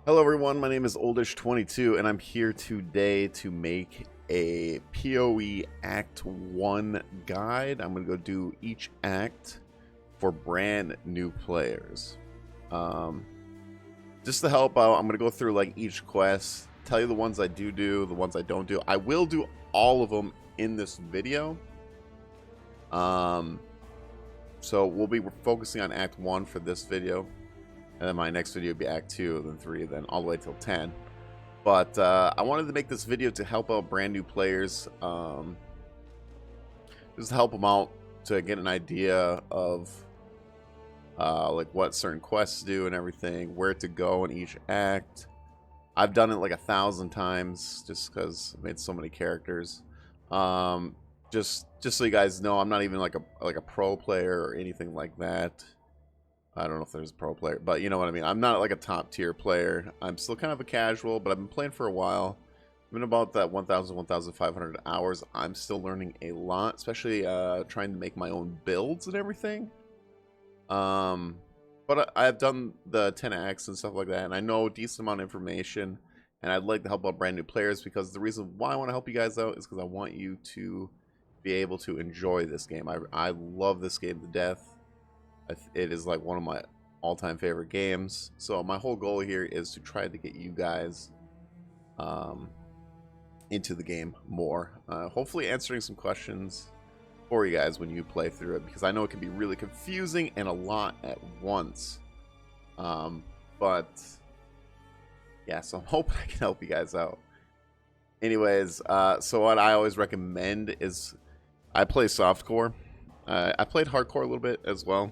Hello everyone, my name is Oldish22 and I'm here today to make a PoE Act 1 guide. I'm going to go do each act for brand new players. Just to help out, I'm going to go through like each quest, tell you the ones I do, the ones I don't do. I will do all of them in this video. So we'll be focusing on Act 1 for this video. And then my next video would be Act 2, then 3, then all the way till 10. But I wanted to make this video to help out brand new players. Just to help them out to get an idea of like what certain quests do and everything, where to go in each act. I've done it like 1,000 times just because I made so many characters. Just so you guys know, I'm not even like a pro player or anything like that. I don't know if there's a pro player, but you know what I mean. I'm not like a top tier player. I'm still kind of a casual, but I've been playing for a while. I've been about that 1,000, 1,500 hours. I'm still learning a lot, especially trying to make my own builds and everything. But I've done the 10 acts and stuff like that, and I know a decent amount of information, and I'd like to help out brand new players because the reason why I want to help you guys out is because I want you to be able to enjoy this game. I love this game to death. It is like one of my all-time favorite games. So my whole goal here is to try to get you guys into the game more. Hopefully answering some questions for you guys when you play through it, because I know it can be really confusing and a lot at once. But yeah, so I'm hoping I can help you guys out. Anyways, so what I always recommend is I play softcore. I played hardcore a little bit as well,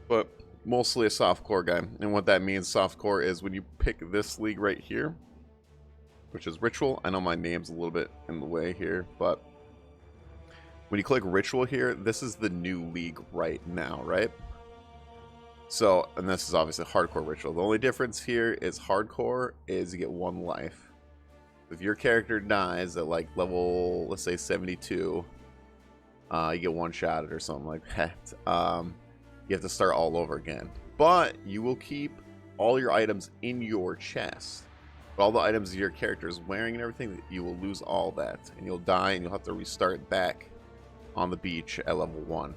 but mostly a softcore guy. And what that means, softcore, is when you pick this league right here, which is Ritual. I know my name's a little bit in the way here, but when you click Ritual here, this is the new league right now, right? So, and this is obviously hardcore Ritual. The only difference here is hardcore is you get 1 life. If your character dies at like level, let's say 72, you get 1 shot at or something like that. You have to start all over again. But you will keep all your items in your chest. But all the items your character is wearing and everything, you will lose all that. And you'll die and you'll have to restart back on the beach at level 1.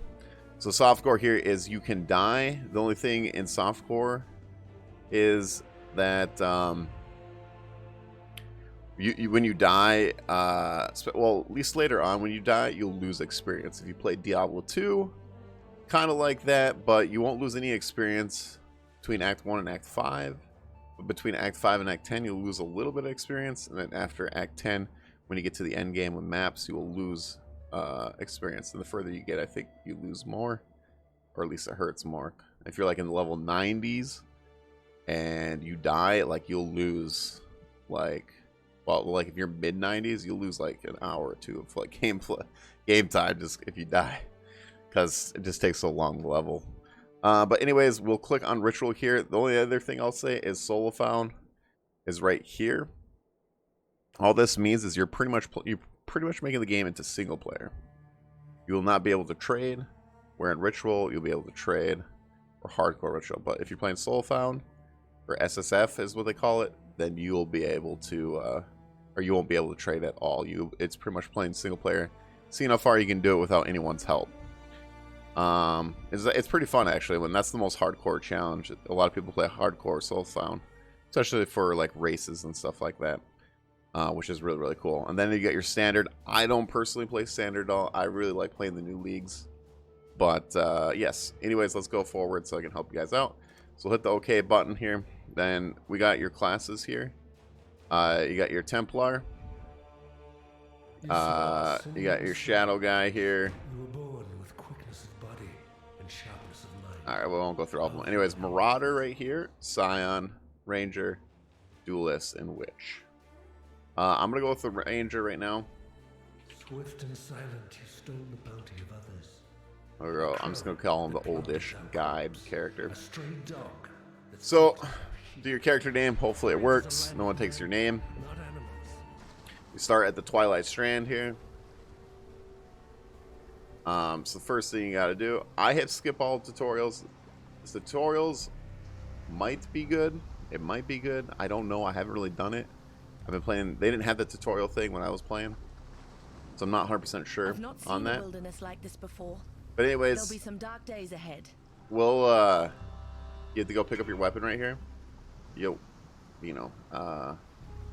So softcore here is you can die. The only thing in softcore is that when you die, well, at least later on, when you die, you'll lose experience. If you play Diablo 2, kind of like that, but you won't lose any experience between Act 1 and Act 5. But between Act 5 and Act 10, you'll lose a little bit of experience, and then after Act 10, when you get to the end game with maps, you will lose experience. And the further you get, I think you lose more, or at least it hurts more. If you're like in the level 90s and you die, like you'll lose like, well, like if you're mid 90s, you'll lose like an hour or 2 of like game time just if you die, because it just takes so long to level. But anyways, we'll click on Ritual here. The only other thing I'll say is Solo Found is right here. All this means is you're pretty much making the game into single player. You will not be able to trade, where in Ritual you'll be able to trade, or hardcore Ritual. But if you're playing Solo Found, or SSF is what they call it, then you'll be able to, or you won't be able to trade at all. It's pretty much playing single player, seeing how far you can do it without anyone's help. It's pretty fun actually. When that's the most hardcore challenge. A lot of people play hardcore Solo Found, especially for like races and stuff like that, which is really cool. And then you get your standard. I don't personally play standard at all. I really like playing the new leagues, but yes. Anyways, let's go forward so I can help you guys out. So hit the OK button here. Then we got your classes here. You got your Templar. You got your Shadow guy here. Alright, we won't go through all of them. Anyways, Marauder right here, Scion, Ranger, Duelist, and Witch. I'm going to go with the Ranger right now. Swift and silent, you stole the bounty of others. There we go. I'm just going to call him the oldish guide character. A stray dog. So, do your character name. Hopefully it works. No one takes your name. Not animals. We start at the Twilight Strand here. So the first thing you got to do, I hit skip all tutorials. The tutorials might be good, It might be good. I don't know. I haven't really done it. I've been playing. They didn't have the tutorial thing when I was playing, so I'm not 100% sure I've not on seen a that. wilderness like this before. But anyways, There'll be some dark days ahead. we'll you have to go pick up your weapon right here. Yo, you know.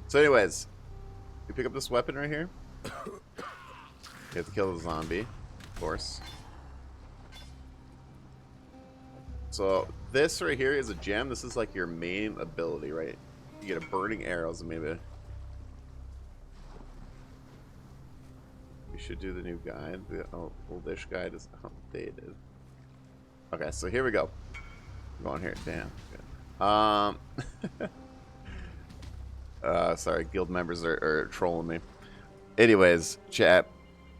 So anyways, you pick up this weapon right here. You have to kill the zombie, of course. So this right here is a gem. This is like your main ability, right? You get a burning arrows, maybe. You should do the new guide. The oldish guide is updated. Okay, so here we go. Go on here. Damn. Good. Sorry, guild members are trolling me. Anyways, chat.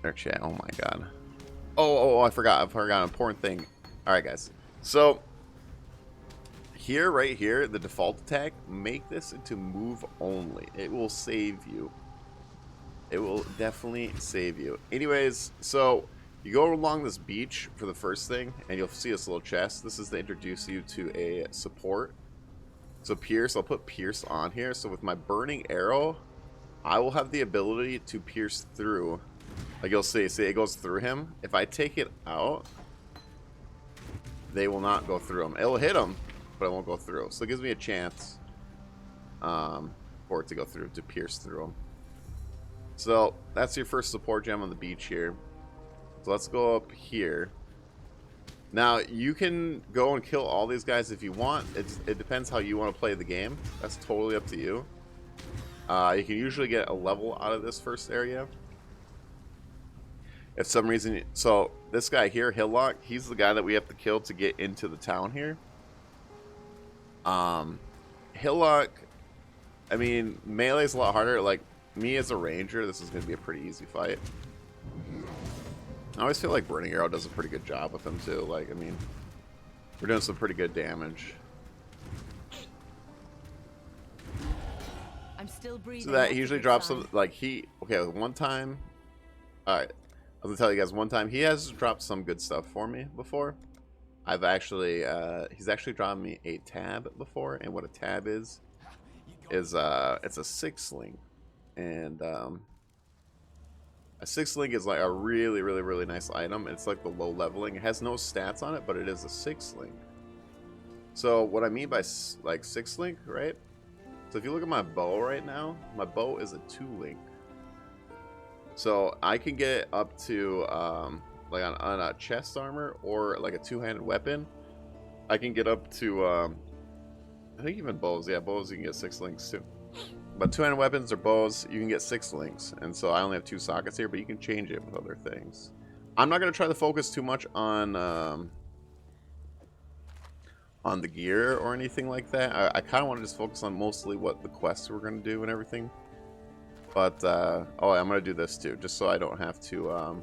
Oh my god. Oh, I forgot an important thing. Alright, guys. So, here, right here, the default attack, make this into move only. It will save you. It will definitely save you. Anyways, so you go along this beach for the first thing, and you'll see this little chest. This is to introduce you to a support. So Pierce, I'll put Pierce on here. So with my burning arrow, I will have the ability to pierce through. Like you'll see it goes through him. If I take it out, they will not go through him. It'll hit him, but it won't go through. So it gives me a chance for it to go through, to pierce through him. So that's your first support gem on the beach here. So let's go up here. Now you can go and kill all these guys if you want. It depends how you want to play the game. That's totally up to you. You can usually get a level out of this first area. If some reason, so this guy here, Hillock, he's the guy that we have to kill to get into the town here. Hillock, I mean, melee's a lot harder. Like me as a ranger, this is going to be a pretty easy fight. I always feel like Burning Arrow does a pretty good job with him too. Like, I mean, we're doing some pretty good damage. I'm still breathing. So that he usually drops some, like okay, one time, alright, I was gonna tell you guys one time, he has dropped some good stuff for me before. I've actually, he's actually dropped me a tab before, and what a tab is it's a 6-link. And, a 6-link is like a really, really, really nice item. It's like the low leveling. It has no stats on it, but it is a 6-link. So what I mean by like 6-link, right? So if you look at my bow right now, my bow is a 2-link. So I can get up to like on a chest armor or like a 2-handed weapon. I can get up to I think even bows. Yeah, bows you can get 6 links too. But 2-handed weapons or bows, you can get 6 links. And so I only have 2 sockets here, but you can change it with other things. I'm not going to try to focus too much on the gear or anything like that. I kind of want to just focus on mostly what the quests we're going to do and everything. But, oh, I'm going to do this too, just so I don't have to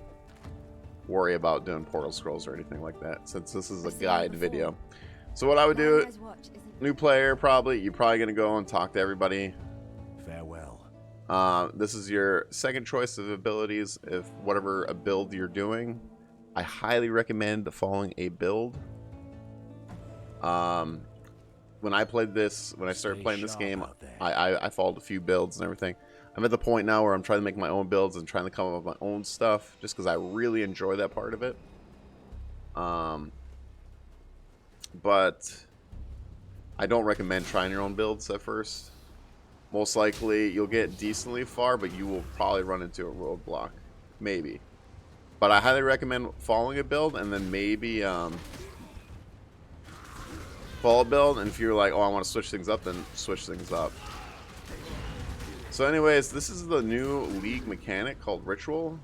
worry about doing portal scrolls or anything like that, since this is a guide video. So what I would do, new player probably, you're probably going to go and talk to everybody. Farewell. This is your second choice of abilities. If whatever a build you're doing, I highly recommend following a build. When I played this, when I started playing this game, I followed a few builds and everything. I'm at the point now where I'm trying to make my own builds and trying to come up with my own stuff, just because I really enjoy that part of it. But I don't recommend trying your own builds at first. Most likely, you'll get decently far, but you will probably run into a roadblock. Maybe. But I highly recommend following a build, and then maybe follow a build, and if you're like, oh, I want to switch things up, then switch things up. So anyways, this is the new league mechanic called Ritual.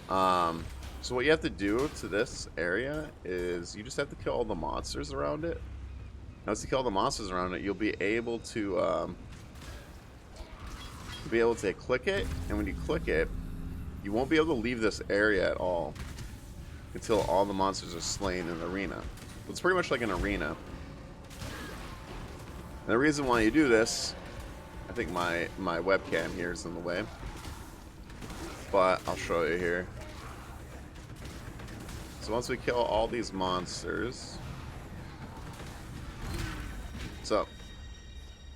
So what you have to do to this area is you just have to kill all the monsters around it. Once you kill all the monsters around it, you'll be able to click it, and when you click it, you won't be able to leave this area at all until all the monsters are slain in the arena. It's pretty much like an arena. And the reason why you do this, I think my webcam here is in the way, but I'll show you here. So once we kill all these monsters, so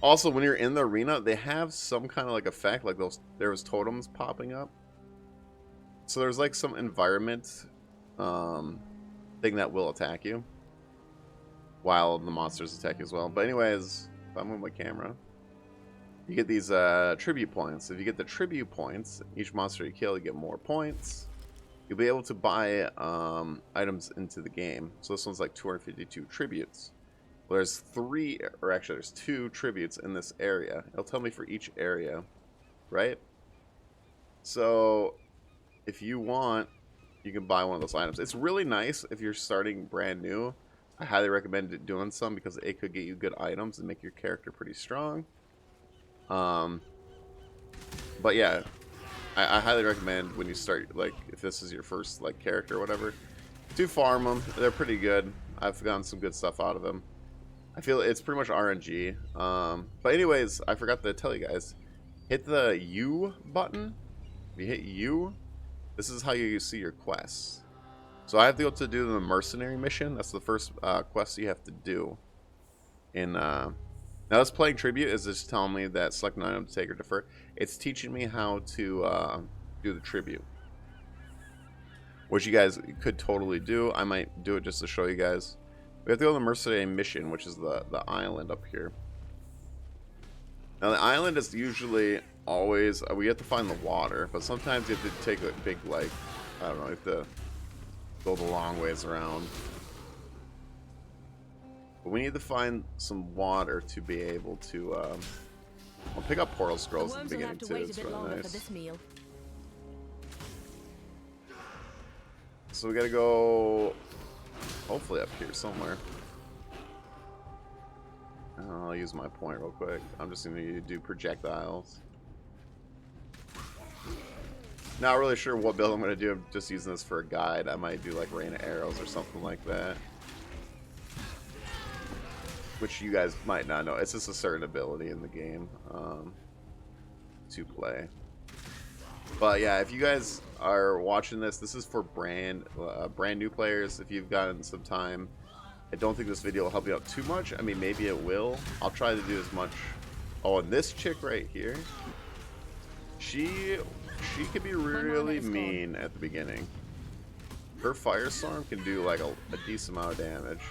Also, when you're in the arena, they have some kind of like effect, like there was totems popping up. So there's like some environment thing that will attack you, while the monsters attack you as well. But anyways, if I move my camera, you get these tribute points. If you get the tribute points, each monster you kill, you get more points. You'll be able to buy items into the game. So this one's like 252 tributes. Well, there's there's 2 tributes in this area. It'll tell me for each area, right? So if you want, you can buy one of those items. It's really nice if you're starting brand new. I highly recommend doing some because it could get you good items and make your character pretty strong. But yeah, I highly recommend when you start, like, if this is your first like character or whatever, do farm them. They're pretty good. I've gotten some good stuff out of them. I feel it's pretty much RNG. But anyways, I forgot to tell you guys, hit the U button. If you hit U, this is how you see your quests. So I have to go to do the mercenary mission. That's the first quest you have to do. Now this playing tribute is just telling me that select an item to take or defer. It's teaching me how to do the tribute, which you guys could totally do. I might do it just to show you guys. We have to go to the mercenary mission, which is the island up here. Now the island is usually always, we have to find the water, but sometimes you have to take a big, like, I don't know, you have to go the long ways around. But we need to find some water to be able to, I'll pick up portal scrolls at the beginning too, it's really nice. So we gotta go, hopefully up here somewhere. I'll use my point real quick. I'm just gonna do projectiles. Not really sure what build I'm gonna do. I'm just using this for a guide. I might do like rain of arrows or something like that, which you guys might not know. It's just a certain ability in the game to play. But yeah, if you guys are watching this, this is for brand new players. If you've gotten some time, I don't think this video will help you out too much. I mean, maybe it will. I'll try to do as much. Oh, and this chick right here, she can be really mean at the beginning. Her firestorm can do like a decent amount of damage,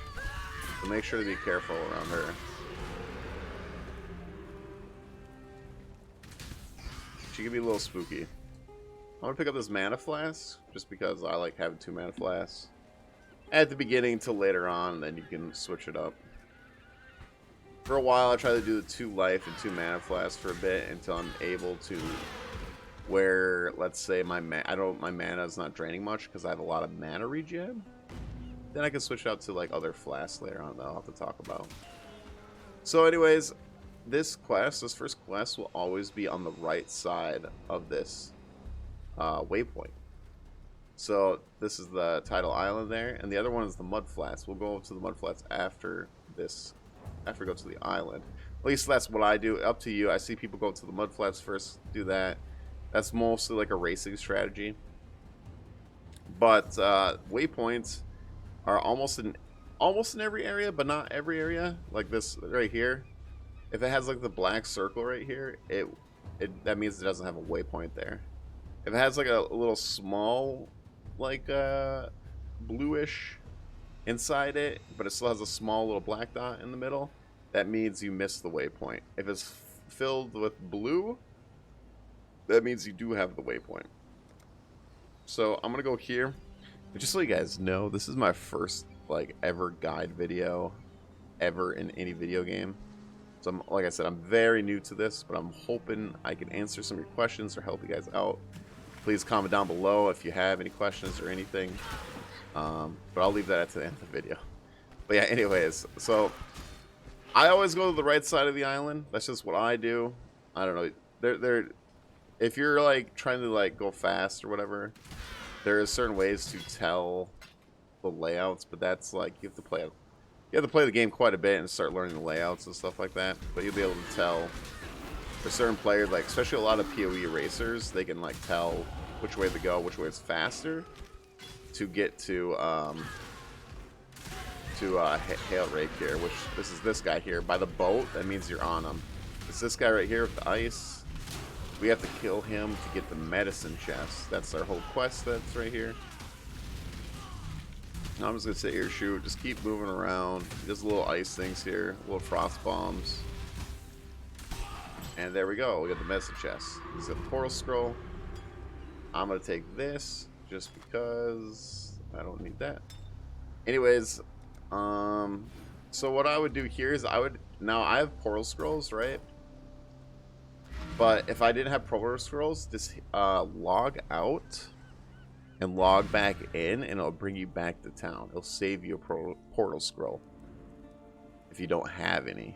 so make sure to be careful around her. She can be a little spooky. I'm gonna pick up this mana flask just because I like having 2 mana flasks at the beginning till later on, and then you can switch it up. For a while I tried to do the 2 life and 2 mana flasks for a bit until I'm able to where, let's say my mana is not draining much because I have a lot of mana regen. Then I can switch out to like other flasks later on that I'll have to talk about. So anyways, this first quest will always be on the right side of this waypoint. So this is the tidal island there, and the other one is the mud flats. We'll go to the mud flats after this, after we go to the island. At least that's what I do. Up to you. I see people go to the mud flats first, do that. That's mostly like a racing strategy. But waypoints are almost in every area, but not every area. Like this right here, if it has like the black circle right here, that means it doesn't have a waypoint there. If it has like a little small, like bluish inside it, but it still has a small little black dot in the middle, that means you missed the waypoint. If it's filled with blue, that means you do have the waypoint. So I'm gonna go here. And just so you guys know, this is my first like ever guide video ever in any video game. So like I said, I'm very new to this, but I'm hoping I can answer some of your questions or help you guys out. Please comment down below if you have any questions or anything. But I'll leave that at the end of the video. But yeah, anyways, so I always go to the right side of the island. That's just what I do. I don't know. If you're like trying to like go fast or whatever, there are certain ways to tell the layouts, but that's like you have to play the game quite a bit and start learning the layouts and stuff like that. But you'll be able to tell for certain players, like especially a lot of PoE racers, they can like tell which way to go, which way is faster to get to Hail Rake here, which this is this guy here by the boat. That means you're on him. It's this guy right here with the ice. We have to kill him to get the medicine chest. That's our whole quest that's right here. Now I'm just gonna sit here, shoot, just keep moving around. Just little ice things here, little frost bombs. And there we go, we got the medicine chest. He's got the portal scroll. I'm gonna take this just because I don't need that. Anyways, so what I would do here is I have portal scrolls, right? But if I didn't have portal scrolls, just log out and log back in, and it'll bring you back to town. It'll save you a portal scroll if you don't have any.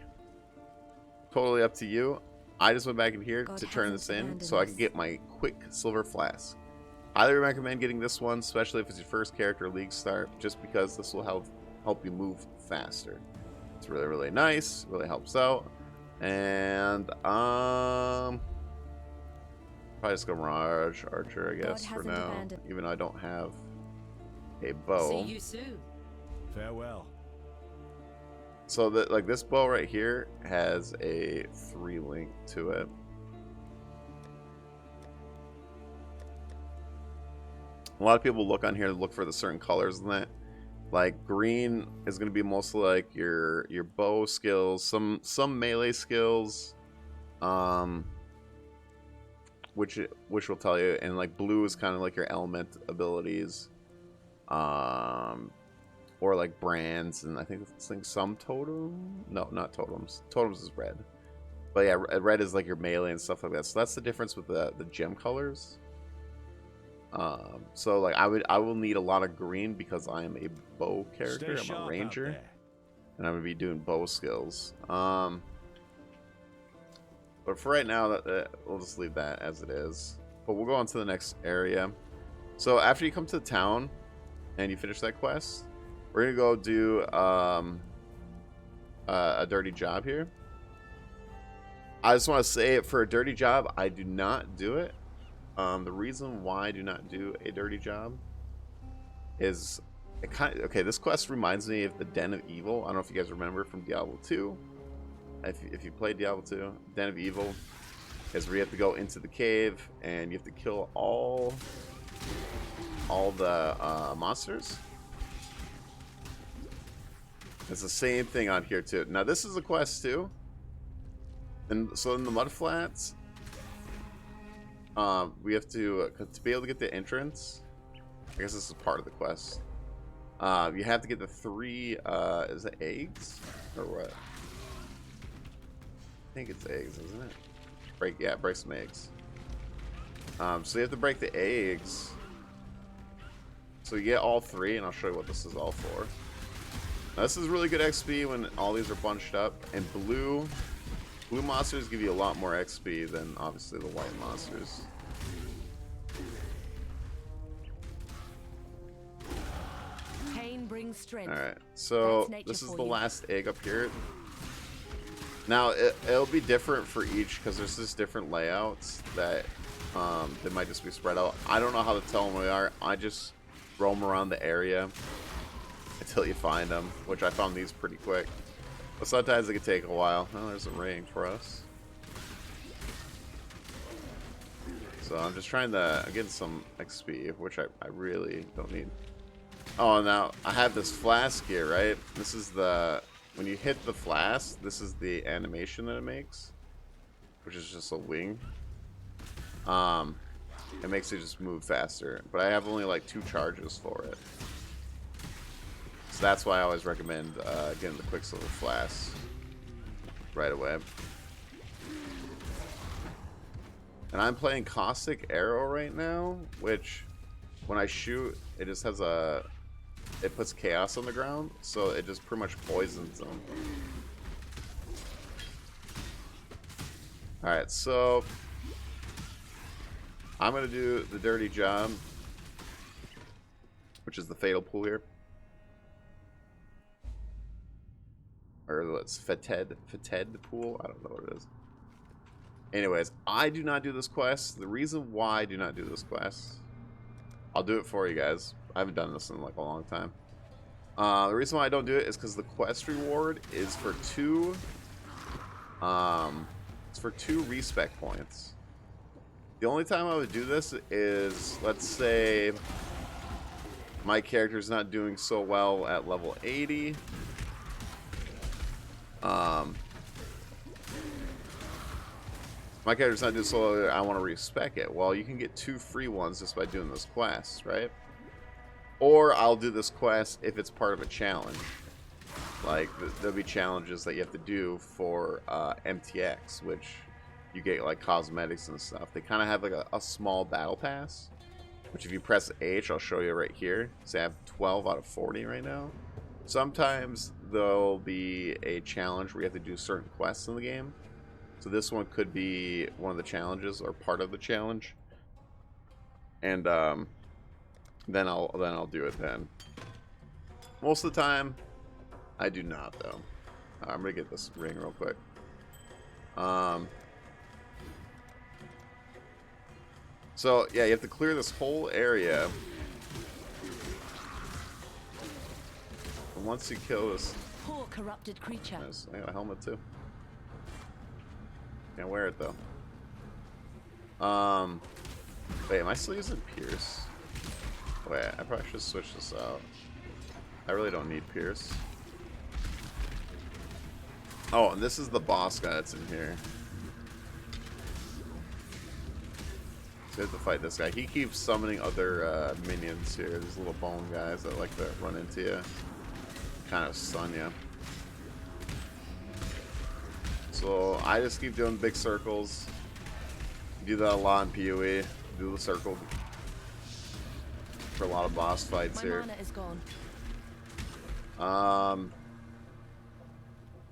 Totally up to you. I just went back in here to turn this in so I can get my quick silver flask. Highly recommend getting this one, especially if it's your first character league start, just because this will help you move faster. It's really, really nice. Really helps out. And probably just go Mirage Archer, I guess, for now. Even though I don't have a bow. See you soon. Farewell. So that, like, this bow right here has a 3 link to it. A lot of people look on here to look for the certain colors in that. Like green is going to be mostly like your bow skills, some melee skills, which will tell you, and like blue is kind of like your element abilities, or like brands, and I think some totem. No, not totems. Totems is red, but yeah, red is like your melee and stuff like that. So that's the difference with the gem colors. So like I will need a lot of green because I am a bow character. I'm a ranger, and I'm gonna be doing bow skills. But for right now, we'll just leave that as it is. But we'll go on to the next area. So after you come to the town and you finish that quest, we're gonna go do a dirty job here. I just want to say, for a dirty job, I do not do it. The reason why I do not do a dirty job is okay. This quest reminds me of the Den of Evil. I don't know if you guys remember from Diablo 2. If you played Diablo 2, Den of Evil is where you have to go into the cave and you have to kill all the monsters. It's the same thing on here too. Now this is a quest too, and so in the mudflats. We have to be able to get the entrance. I guess this is part of the quest. You have to get the 3, is it eggs? Or what? I think it's eggs, isn't it? Break some eggs. So you have to break the eggs. So you get all 3, and I'll show you what this is all for. Now, this is really good XP when all these are bunched up. And blue monsters give you a lot more XP than obviously the white monsters. Pain brings strength. Alright, so this is the last egg up here. Now it'll be different for each because there's just different layouts that they might just be spread out. I don't know how to tell them where they are. I just roam around the area until you find them, which I found these pretty quick. But sometimes it can take a while. Oh, there's a ring for us. So I'm just trying to get some XP, which I really don't need. Oh, now I have this flask here, right? This is when you hit the flask, this is the animation that it makes, which is just a wing. It makes it just move faster, but I have only like 2 charges for it. So that's why I always recommend getting the Quicksilver Flask right away. And I'm playing Caustic Arrow right now, which when I shoot, it just has it puts chaos on the ground, so it just pretty much poisons them. Alright, so I'm going to do the dirty job, which is the Fatal Pool here. Or what's Fated Pool? I don't know what it is. Anyways, I do not do this quest. The reason why I do not do this quest, I'll do it for you guys. I haven't done this in like a long time. The reason why I don't do it is because the quest reward is for 2 It's for 2 respec points. The only time I would do this is, let's say my character's not doing so well at level 80. My character's not doing so well, I want to respec it. Well, you can get 2 free ones just by doing this quest, right? Or I'll do this quest if it's part of a challenge. Like, there'll be challenges that you have to do for MTX, which you get, like, cosmetics and stuff. They kind of have, like, a small battle pass, which if you press H, I'll show you right here. So I have 12 out of 40 right now. Sometimes there'll be a challenge where you have to do certain quests in the game. So this one could be one of the challenges or part of the challenge. And then I'll do it then. Most of the time, I do not though. I'm gonna get this ring real quick. So yeah, you have to clear this whole area. And once you kill this, Poor corrupted creature. I got a helmet too. Can't wear it though. Wait, am I still using Pierce? Wait, I probably should switch this out. I really don't need Pierce. Oh, and this is the boss guy that's in here. So you have to fight this guy. He keeps summoning other minions here. These little bone guys that like to run into you. Kind of stun you. So I just keep doing big circles. Do that a lot in PoE. Do the circle for a lot of boss fights here. My mana is gone.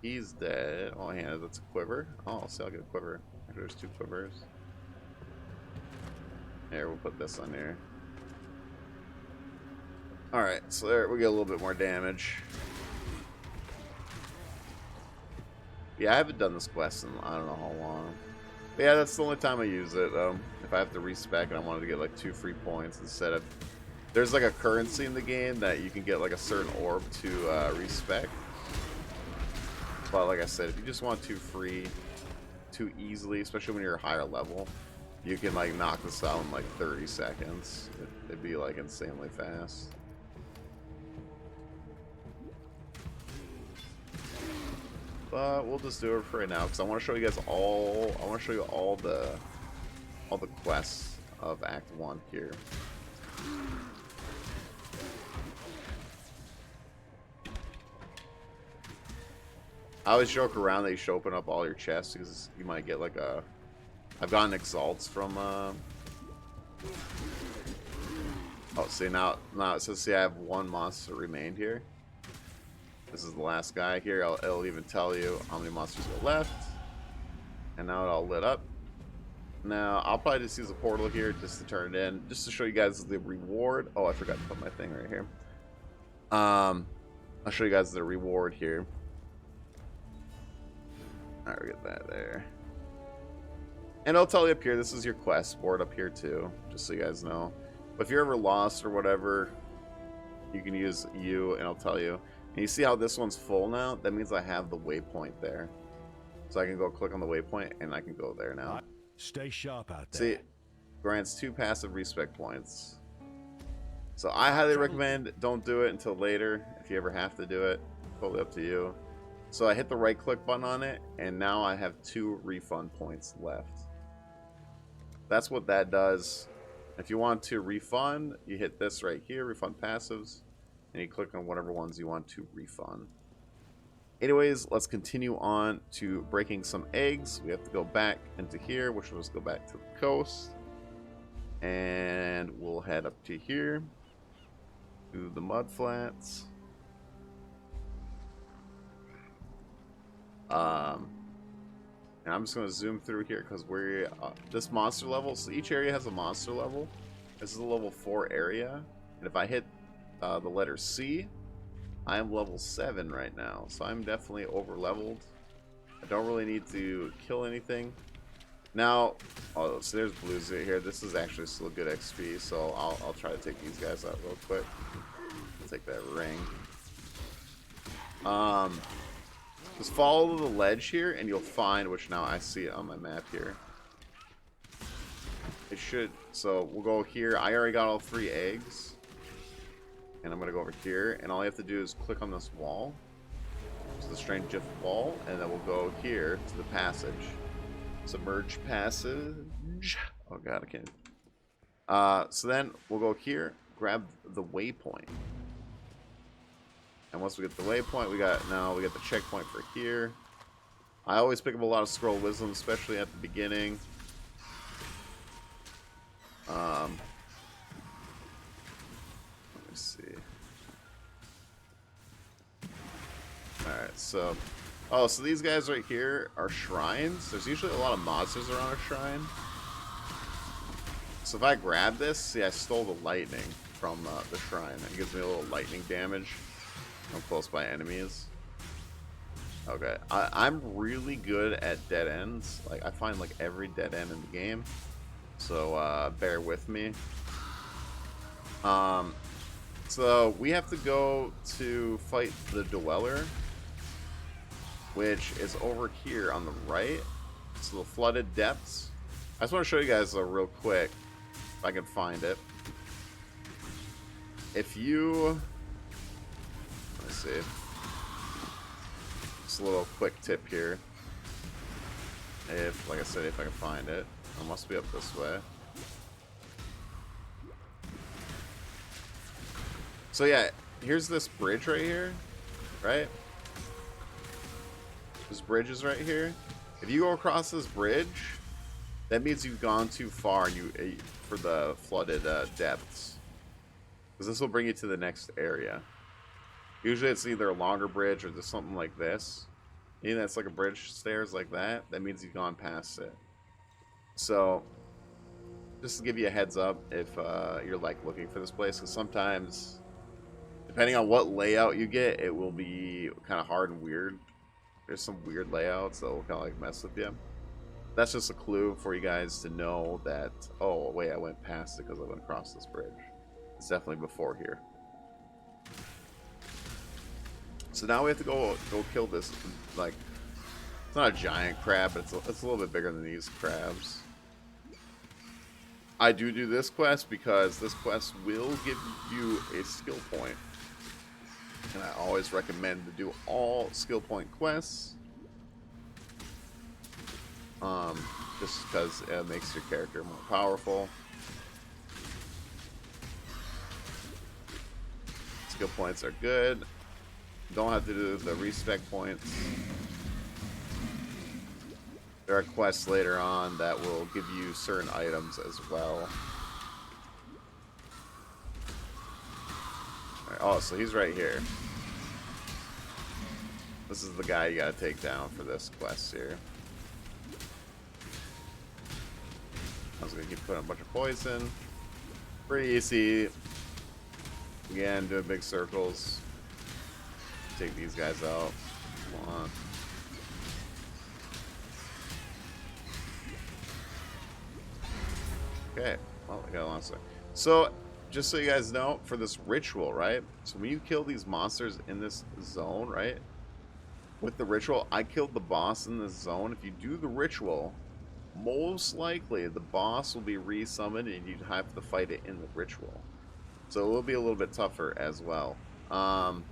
He's dead. Oh, yeah, that's a quiver. Oh, so I'll get a quiver. There's 2 quivers. Here, we'll put this on here. Alright, so there we get a little bit more damage. Yeah, I haven't done this quest in I don't know how long. But yeah, that's the only time I use it. If I have to respec and I wanted to get like 2 free points instead of... There's like a currency in the game that you can get like a certain orb to respec. But like I said, if you just want 2 free, too easily, especially when you're a higher level, you can like knock this out in like 30 seconds. It'd be like insanely fast. But we'll just do it for right now because I want to show you guys all. I want to show you all the quests of Act 1 here. I always joke around that you should open up all your chests because you might get like a... I've gotten exalts from... Oh, see, now it says, see, I have 1 monster remained here. This is the last guy here. It'll even tell you how many monsters are left. And now it all lit up. Now, I'll probably just use a portal here just to turn it in. Just to show you guys the reward. Oh, I forgot to put my thing right here. I'll show you guys the reward here. Alright, we get that there. And I'll tell you up here, this is your quest board up here too, just so you guys know. But if you're ever lost or whatever, you can use U and I'll tell you. And you see how this one's full now? That means I have the waypoint there. So I can go click on the waypoint and I can go there now. Stay sharp out there. See, grants 2 passive respec points. So I highly recommend don't do it until later if you ever have to do it. Totally up to you. So I hit the right click button on it and now I have 2 refund points left. That's what that does. If you want to refund, you hit this right here, refund passives, and you click on whatever ones you want to refund. Anyways, let's continue on to breaking some eggs. We have to go back into here, which will just go back to the coast. And we'll head up to here, to the mud flats. And I'm just going to zoom through here because we're this monster level. So each area has a monster level. This is a level 4 area. And if I hit the letter C, I am level 7 right now. So I'm definitely over leveled. I don't really need to kill anything. Now, oh, so there's blues right here. This is actually still good XP. So I'll try to take these guys out real quick. I'll take that ring. Just follow the ledge here, and you'll find, which now I see it on my map here. It should, so we'll go here. I already got all 3 eggs. And I'm going to go over here, and all you have to do is click on this wall. So the strange drift wall, and then we'll go here to the passage. Submerged passage. Oh god, I can't. So then we'll go here, grab the waypoint. And once we get the waypoint, we get the checkpoint for here. I always pick up a lot of scroll wisdom, especially at the beginning. Let me see. Alright, so... Oh, so these guys right here are shrines. There's usually a lot of monsters around a shrine. So if I grab this, see, I stole the lightning from the shrine. It gives me a little lightning damage. I'm close by enemies. Okay, I'm really good at dead ends. Like, I find like every dead end in the game. So bear with me. So we have to go to fight the Dweller, which is over here on the right. So the flooded depths. I just want to show you guys real quick, if I can find it. If you, let's see, just a little quick tip here. If, like I said, if I can find it, it must be up this way. So yeah, here's this bridge right here, right? This bridge is right here. If you go across this bridge, that means you've gone too far and for the flooded depths. Because this will bring you to the next area. Usually it's either a longer bridge or just something like this. Anything that's like a bridge stairs like that, that means you've gone past it. So, just to give you a heads up if you're like looking for this place, because sometimes, depending on what layout you get, it will be kind of hard and weird. There's some weird layouts that will kind of like mess with you. That's just a clue for you guys to know that, oh wait, I went past it because I went across this bridge. It's definitely before here. So now we have to go kill this, like, it's not a giant crab, but it's a little bit bigger than these crabs. I do this quest because this quest will give you a skill point. And I always recommend to do all skill point quests. Just because it makes your character more powerful. Skill points are good. Don't have to do the respec points. There are quests later on that will give you certain items as well. Alright, oh, so he's right here. This is the guy you gotta take down for this quest here. I was gonna keep putting a bunch of poison. Pretty easy. Again, doing big circles. Take these guys out. Come on. Okay. Well, I got a long second. So, just so you guys know, for this ritual, right? So when you kill these monsters in this zone, right? With the ritual, I killed the boss in this zone. If you do the ritual, most likely the boss will be resummoned and you'd have to fight it in the ritual. So it will be a little bit tougher as well. So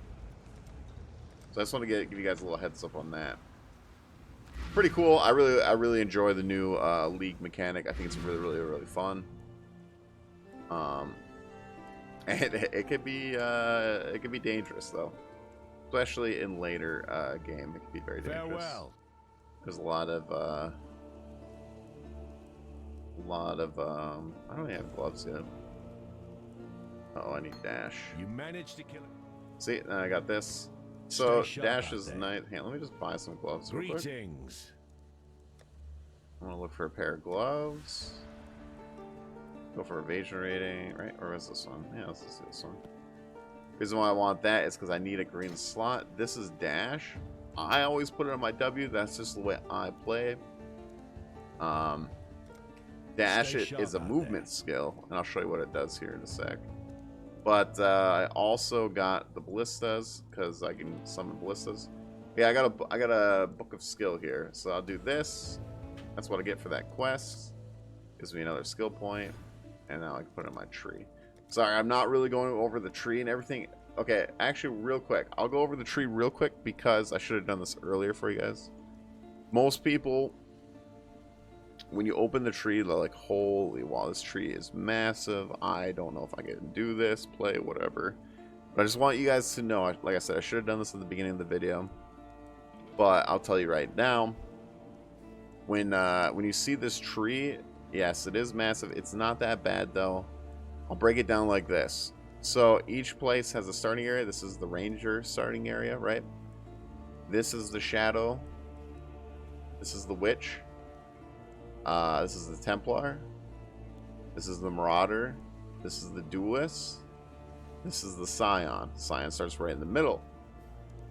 I just want to give you guys a little heads up on that. Pretty cool. I really enjoy the new league mechanic. I think it's really fun. And it could be dangerous though, especially in later game. It could be very dangerous. Farewell. There's a lot of I don't even have gloves yet. Oh, I need dash. You managed to kill it. See, now I got this. So Stay sharp dash out is there. nice. Hey, let me just buy some gloves real quick. Greetings. I'm gonna look for a pair of gloves. Go for evasion rating, right? Or is this one? Yeah, let's just do this one. The reason why I want that is because I need a green slot. This is dash. I always put it on my W. That's just the way I play. Dash Stay it sharp is a out movement there. skill, and I'll show you what it does here in a sec. But I also got the ballistas because I can summon ballistas. Yeah, I got a book of skill here, so I'll do this. That's what I get for that quest. Gives me another skill point, and now I can put it in my tree. Sorry, I'm not really going over the tree and everything. Okay, actually, real quick, I'll go over the tree real quick because I should have done this earlier for you guys. Most people, when you open the tree, they're like, "Holy wow, this tree is massive. I don't know if I can do this, play, whatever." But I just want you guys to know, like I said, I should have done this at the beginning of the video, but I'll tell you right now. When you see this tree, yes, it is massive. It's not that bad though. I'll break it down like this. So each place has a starting area. This is the ranger starting area, right? This is the shadow. This is the witch. This is the Templar. This is the marauder. This is the duelist. This is the scion. Scion starts right in the middle.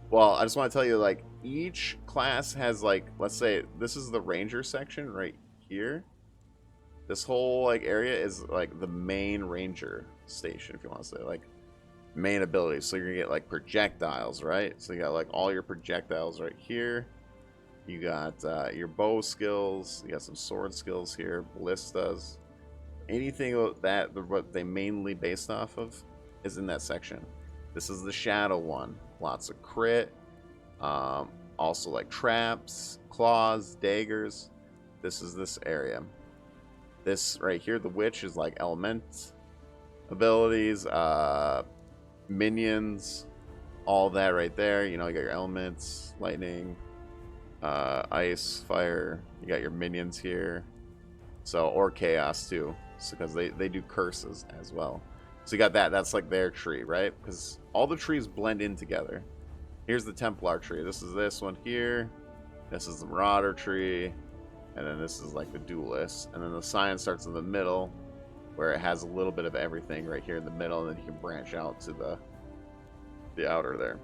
Well, I just want to tell you, like, each class has, like, let's say this is the ranger section right here. This whole, like, area is, like, the main ranger station, if you want to say, like, main abilities. So you're going to get, like, projectiles, right? So you got, like, all your projectiles right here. You got your bow skills. You got some sword skills here. Ballistas. Anything that what they mainly based off of is in that section. This is the shadow one. Lots of crit. Also like traps, claws, daggers. This is this area. This right here, the witch, is like element abilities, minions, all that right there. You know, you got your elements, lightning, ice, fire. You got your minions here. So, or chaos too, because they do curses as well. So you got that. That's like their tree, right? Because all the trees blend in together. Here's the Templar tree. This is this one here. This is the Marauder tree. And then this is like the Duelist. And then the Scion starts in the middle, where it has a little bit of everything right here in the middle. And then you can branch out to the outer there.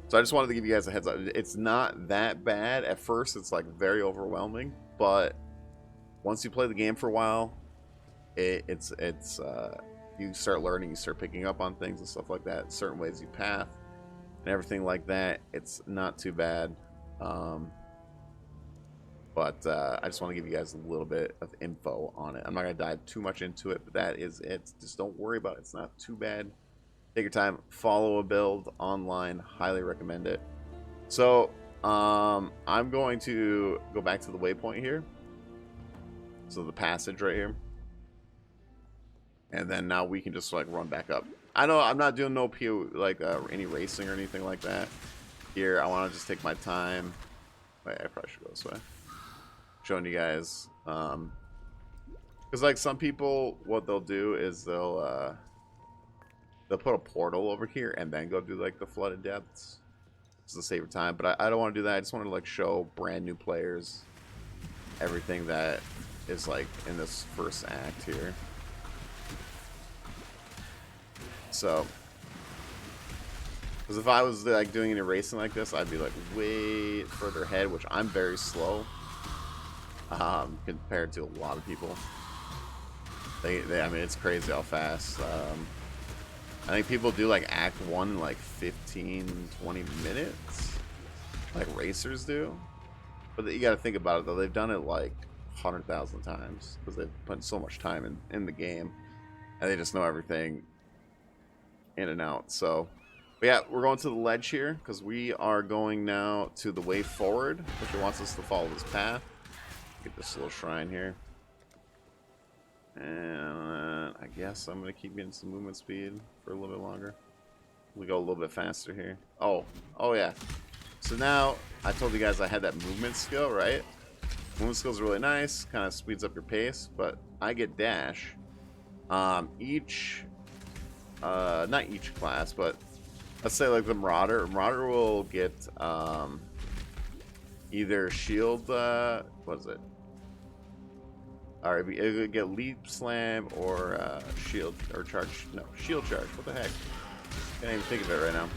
So I just wanted to give you guys a heads up. It's not that bad. At first, it's like very overwhelming. But once you play the game for a while, it's you start learning, you start picking up on things and stuff like that, certain ways you path and everything like that. It's not too bad. But I just want to give you guys a little bit of info on it. I'm not going to dive too much into it, but that is it. Just don't worry about it. It's not too bad. Take your time. Follow a build online. Highly recommend it. So I'm going to go back to the waypoint here. So the passage right here. And then now we can just like run back up. I know I'm not doing no any racing or anything like that. Here, I want to just take my time. Wait, I probably should go this way. Showing you guys. Because like some people, what they'll do is they'll put a portal over here and then go do like the flooded depths. Just to save your time. But I don't want to do that. I just want to like show brand new players everything that is like in this first act here. So, because if I was like doing any racing like this, I'd be like way further ahead, which I'm very slow compared to a lot of people. I mean, it's crazy how fast. I think people do like Act 1 in like 15, 20 minutes, like racers do. But you got to think about it though; they've done it like 100,000 times because they've put so much time in the game, and they just know everything in and out. So but yeah, we're going to the ledge here because we are going now to the way forward, which wants us to follow this path. Get this little shrine here, and I guess I'm gonna keep getting some movement speed for a little bit longer. We go a little bit faster here. Oh yeah. So now I told you guys I had that movement skill, right? Movement skill is really nice, kind of speeds up your pace, but I get dash. Not each class, but let's say like the Marauder. Marauder will get either shield, what is it? Alright, it would get leap slam or shield or charge. No, shield charge. What the heck? Can't even think of it right now.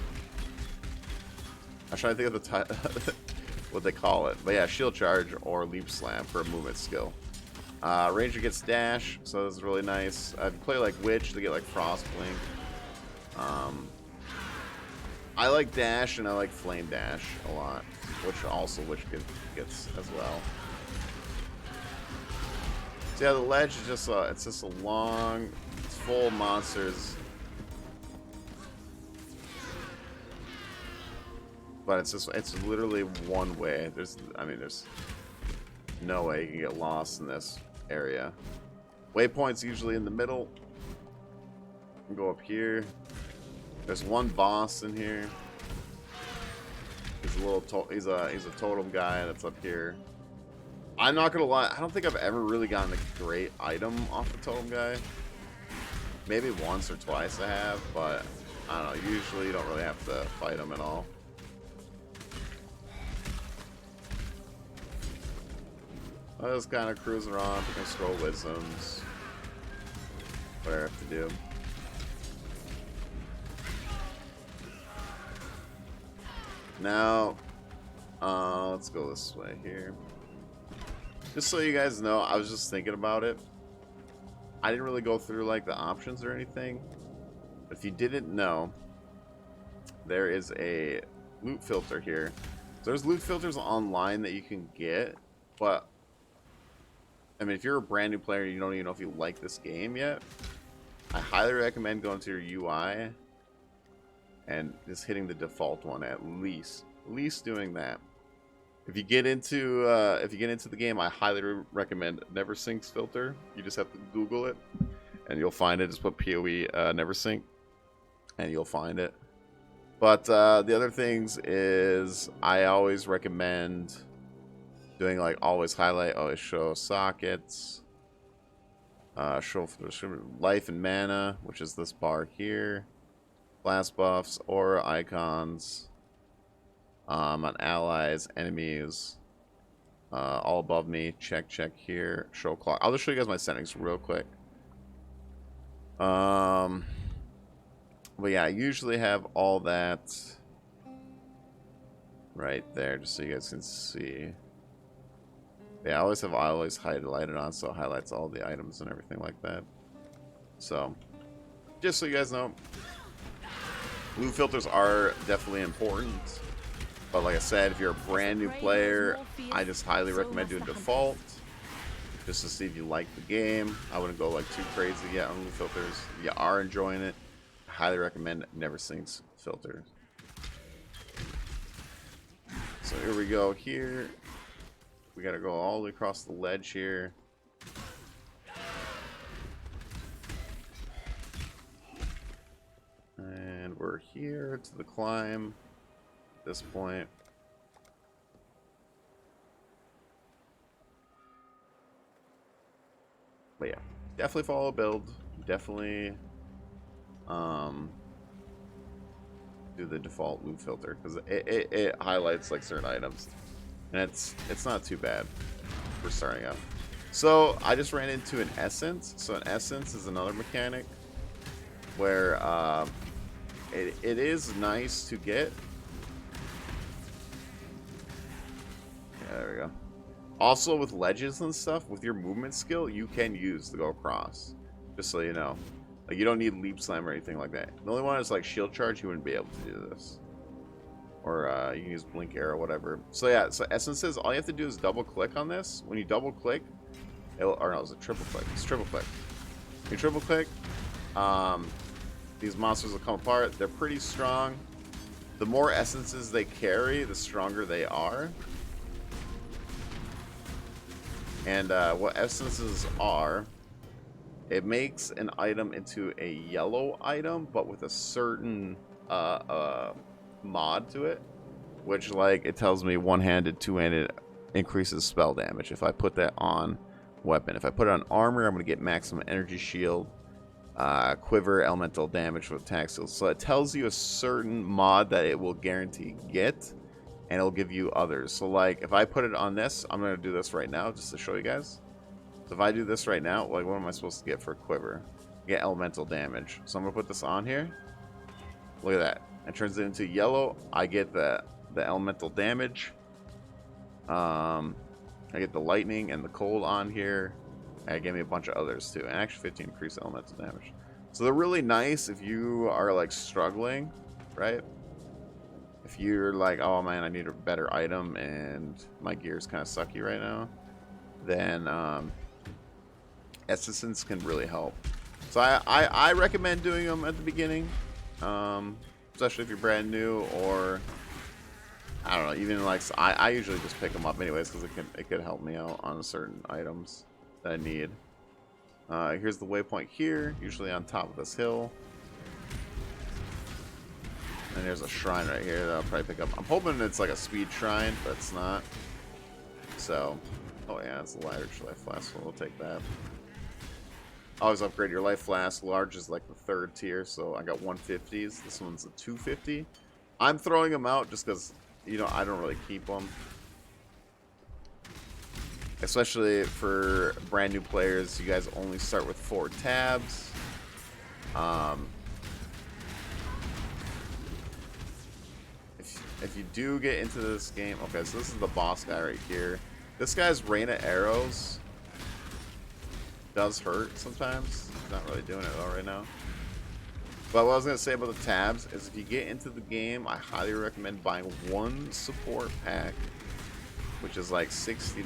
I'm trying to think of the what they call it. But yeah, shield charge or leap slam for a movement skill. Ranger gets dash, so this is really nice. If you play like Witch, they get like Frost Blink. I like dash and I like flame dash a lot, which gets as well. So yeah, the ledge is just it's just a long, it's full of monsters, but it's literally one way. There's no way you can get lost in this area. Waypoint's usually in the middle. You can go up here. There's one boss in here. He's a little he's a totem guy that's up here. I'm not gonna lie, I don't think I've ever really gotten a great item off the totem guy. Maybe once or twice I have, but I don't know, usually you don't really have to fight him at all. I just kind of cruising around, picking scroll wisdoms. What I have to do. Now, let's go this way here. Just so you guys know, I was just thinking about it. I didn't really go through like the options or anything. But if you didn't know, there is a loot filter here. So there's loot filters online that you can get, but I mean, if you're a brand new player and you don't even know if you like this game yet, I highly recommend going to your UI and just hitting the default one at least doing that. If you get into the game, I highly recommend NeverSync's filter. You just have to Google it, and you'll find it. Just put POE NeverSync, and you'll find it. But the other things is I always recommend doing like always highlight, always show sockets, show life and mana, which is this bar here, class buffs, aura icons. On allies, enemies, all above me. Check here. Show clock. I'll just show you guys my settings real quick. But yeah, I usually have all that right there, just so you guys can see. Yeah, I always highlighted on, so it highlights all the items and everything like that. So, just so you guys know, loot filters are definitely important. But like I said, if you're a brand new player, I just highly recommend doing default, just to see if you like the game. I wouldn't go like too crazy yet on loot filters. If you are enjoying it, I highly recommend NeverSync's filter. So here we go here. We gotta go all the way across the ledge here. And we're here to the climb. This point. But yeah, definitely follow a build. Definitely do the default loot filter, because it highlights like certain items, and it's not too bad for starting out. So I just ran into an essence. So an essence is another mechanic where it is nice to get. There we go. Also, with ledges and stuff, with your movement skill, you can use to go across. Just so you know. Like, you don't need leap slam or anything like that. The only one is like shield charge, you wouldn't be able to do this. Or you can use blink arrow, whatever. So yeah, so essences, all you have to do is double click on this. When you double click, or no, it's a triple click. It's triple click. You triple click, these monsters will come apart. They're pretty strong. The more essences they carry, the stronger they are. And what essences are, it makes an item into a yellow item, but with a certain mod to it, which, like, it tells me one-handed, two-handed increases spell damage if I put that on weapon. If I put it on armor, I'm going to get maximum energy shield, quiver, elemental damage with attack skills. So it tells you a certain mod that it will guarantee get, and it'll give you others. So like, if I put it on this, I'm going to do this right now just to show you guys. So if I do this right now, like, what am I supposed to get for a quiver? Get elemental damage. So I'm going to put this on here. Look at that. It turns it into yellow. I get the elemental damage. I get the lightning and the cold on here. And it gave me a bunch of others too. And actually 15 increased elemental damage. So they're really nice if you are like struggling, right? If you're like, oh man, I need a better item and my gear's kind of sucky right now, then assistance can really help. So I recommend doing them at the beginning, especially if you're brand new, or I don't know, even like I usually just pick them up anyways because it could help me out on certain items that I need. Here's the waypoint here, usually on top of this hill. And there's a shrine right here that I'll probably pick up. I'm hoping it's like a speed shrine, but it's not. So, oh yeah, it's a large life flask, so we'll take that. Always upgrade your life flask. Large is like the 3rd tier, so I got 150s. This one's a 250. I'm throwing them out just because, you know, I don't really keep them. Especially for brand new players, you guys only start with 4 tabs. If you do get into this game, okay, so this is the boss guy right here. This guy's rain of arrows does hurt sometimes. He's not really doing it though right now. But what I was gonna say about the tabs is if you get into the game, I highly recommend buying 1 support pack, which is like $60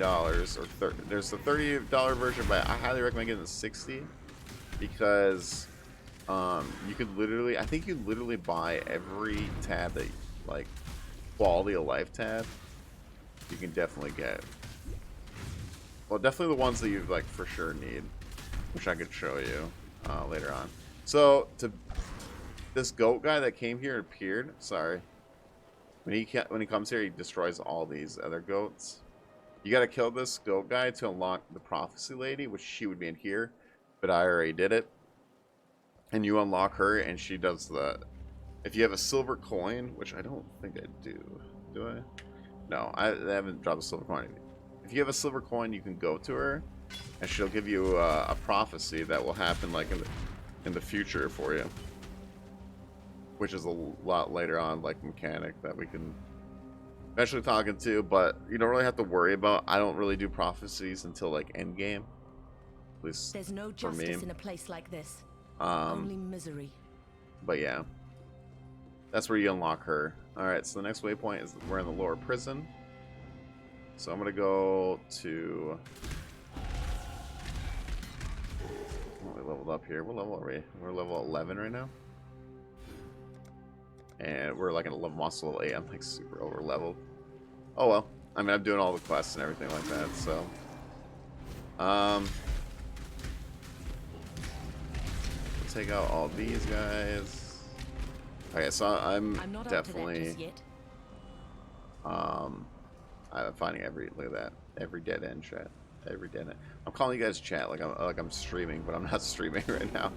or 30. There's the $30 version, but I highly recommend getting the 60 because you could literally, I think you literally buy every tab that like quality of life tab you can definitely get. Well, definitely the ones that you like for sure need, which I could show you later on. So to this goat guy that came here appeared. Sorry, when he comes here, he destroys all these other goats. You got to kill this goat guy to unlock the prophecy lady, which she would be in here, but I already did it. And you unlock her, and she does the. If you have a silver coin, which I don't think I do. Do I? No, I haven't dropped a silver coin. If you have a silver coin, you can go to her, and she'll give you a prophecy that will happen like in the future for you, which is a lot later on, like mechanic that we can eventually talk into. But you don't really have to worry about. I don't really do prophecies until like end game. At least there's no for me. justice in a place like this. Only misery. But yeah. That's where you unlock her. Alright, so the next waypoint is we're in the lower prison. So I'm going to go to... Oh, we leveled up here. What level are we? We're level 11 right now. And we're like in a level muscle 8. I'm like super over leveled. Oh well. I mean, I'm doing all the quests and everything like that, so... take out all these guys. Okay, so I'm definitely I'm finding look at that, every dead end chat, every dead end. I'm calling you guys chat like I'm streaming, but I'm not streaming right now.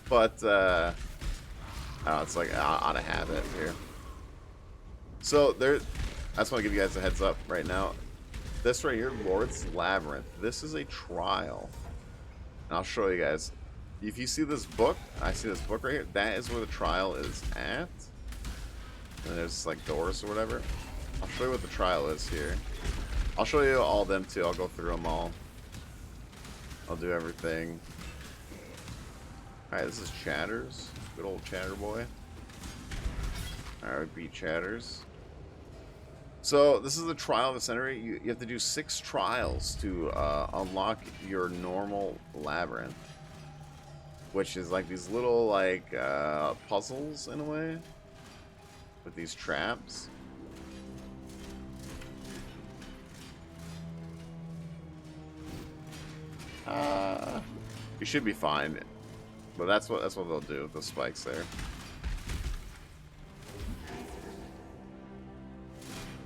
But I don't know, it's like out of habit here. So there, I just want to give you guys a heads up right now. This right here, Lord's Labyrinth. This is a trial, and I'll show you guys. If you see this book, I see this book right here, that is where the trial is at. And there's like doors or whatever. I'll show you what the trial is here. I'll show you all of them too. I'll go through them all. I'll do everything. Alright, this is Chatters. Good old Chatter boy. Alright, beat Chatters. So this is the trial of the center. You have to do 6 trials to unlock your normal labyrinth, which is like these little like puzzles in a way with these traps. You should be fine, but that's what they'll do with the spikes there.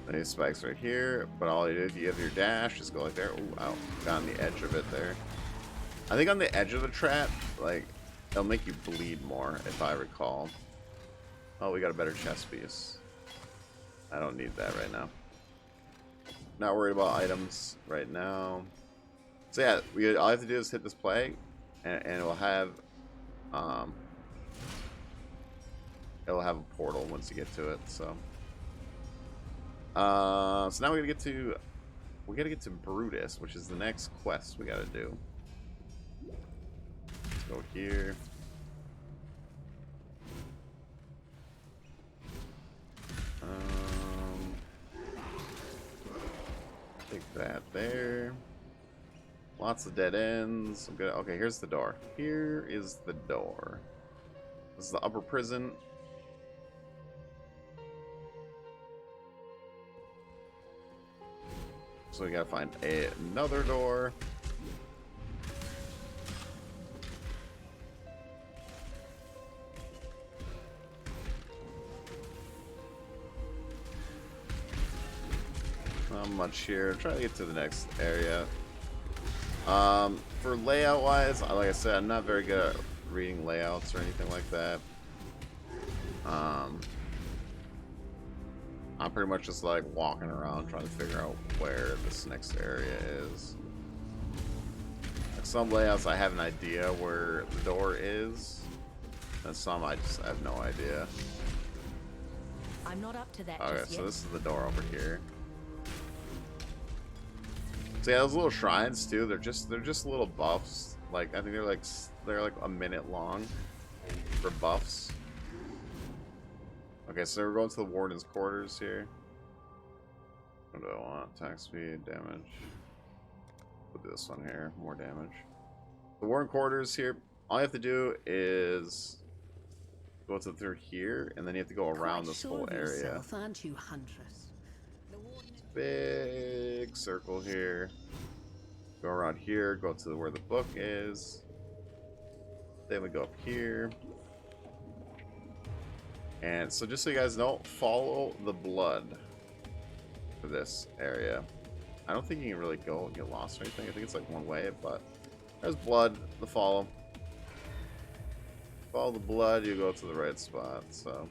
These spikes right here, but all you do if you have your dash, just go like there. Ooh, wow, got on the edge of it there. I think on the edge of the trap, like, it'll make you bleed more, if I recall. Oh, we got a better chest piece. I don't need that right now. Not worried about items right now. So yeah, all I have to do is hit this play, and it will have, it'll have a portal once you get to it. So, so now we gotta get to Brutus, which is the next quest we gotta do. Let's go here. Take that there. Lots of dead ends. I'm good. Okay, here's the door. Here is the door. This is the upper prison. So we gotta find another door. Not much here. Try to get to the next area. For layout wise, like I said, I'm not very good at reading layouts or anything like that. I'm pretty much just like walking around trying to figure out where this next area is. Like some layouts I have an idea where the door is, and some I just have no idea. I'm not up to that. Okay, just so yet. this is the door over here. So yeah, those little shrines too. They're just little buffs. Like I think they're like a minute long for buffs. Okay, so we're going to the warden's quarters here. What do I want? Attack speed, damage. We'll do this one here. More damage. The warden quarters here. All you have to do is go through here, and then you have to go around this whole area. Aren't you, Huntress? Big circle here. Go around here. Go to where the book is. Then we go up here. And so just so you guys know, follow the blood for this area. I don't think you can really go and get lost or anything. I think it's like one way, but there's blood to follow. Follow the blood, you go to the right spot. So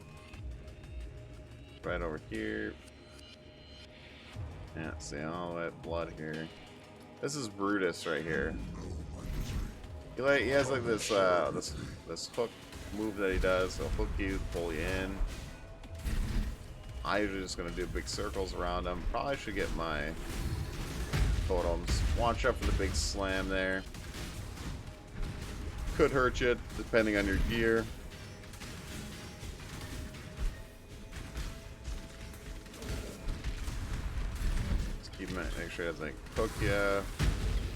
right over here. Yeah, see all that blood here. This is Brutus right here. He has like this this hook move that he does. He'll hook you, pull you in. I usually just gonna do big circles around him. Probably should get my totems. Watch out for the big slam there. Could hurt you depending on your gear. Just keep him, make sure he doesn't cook you.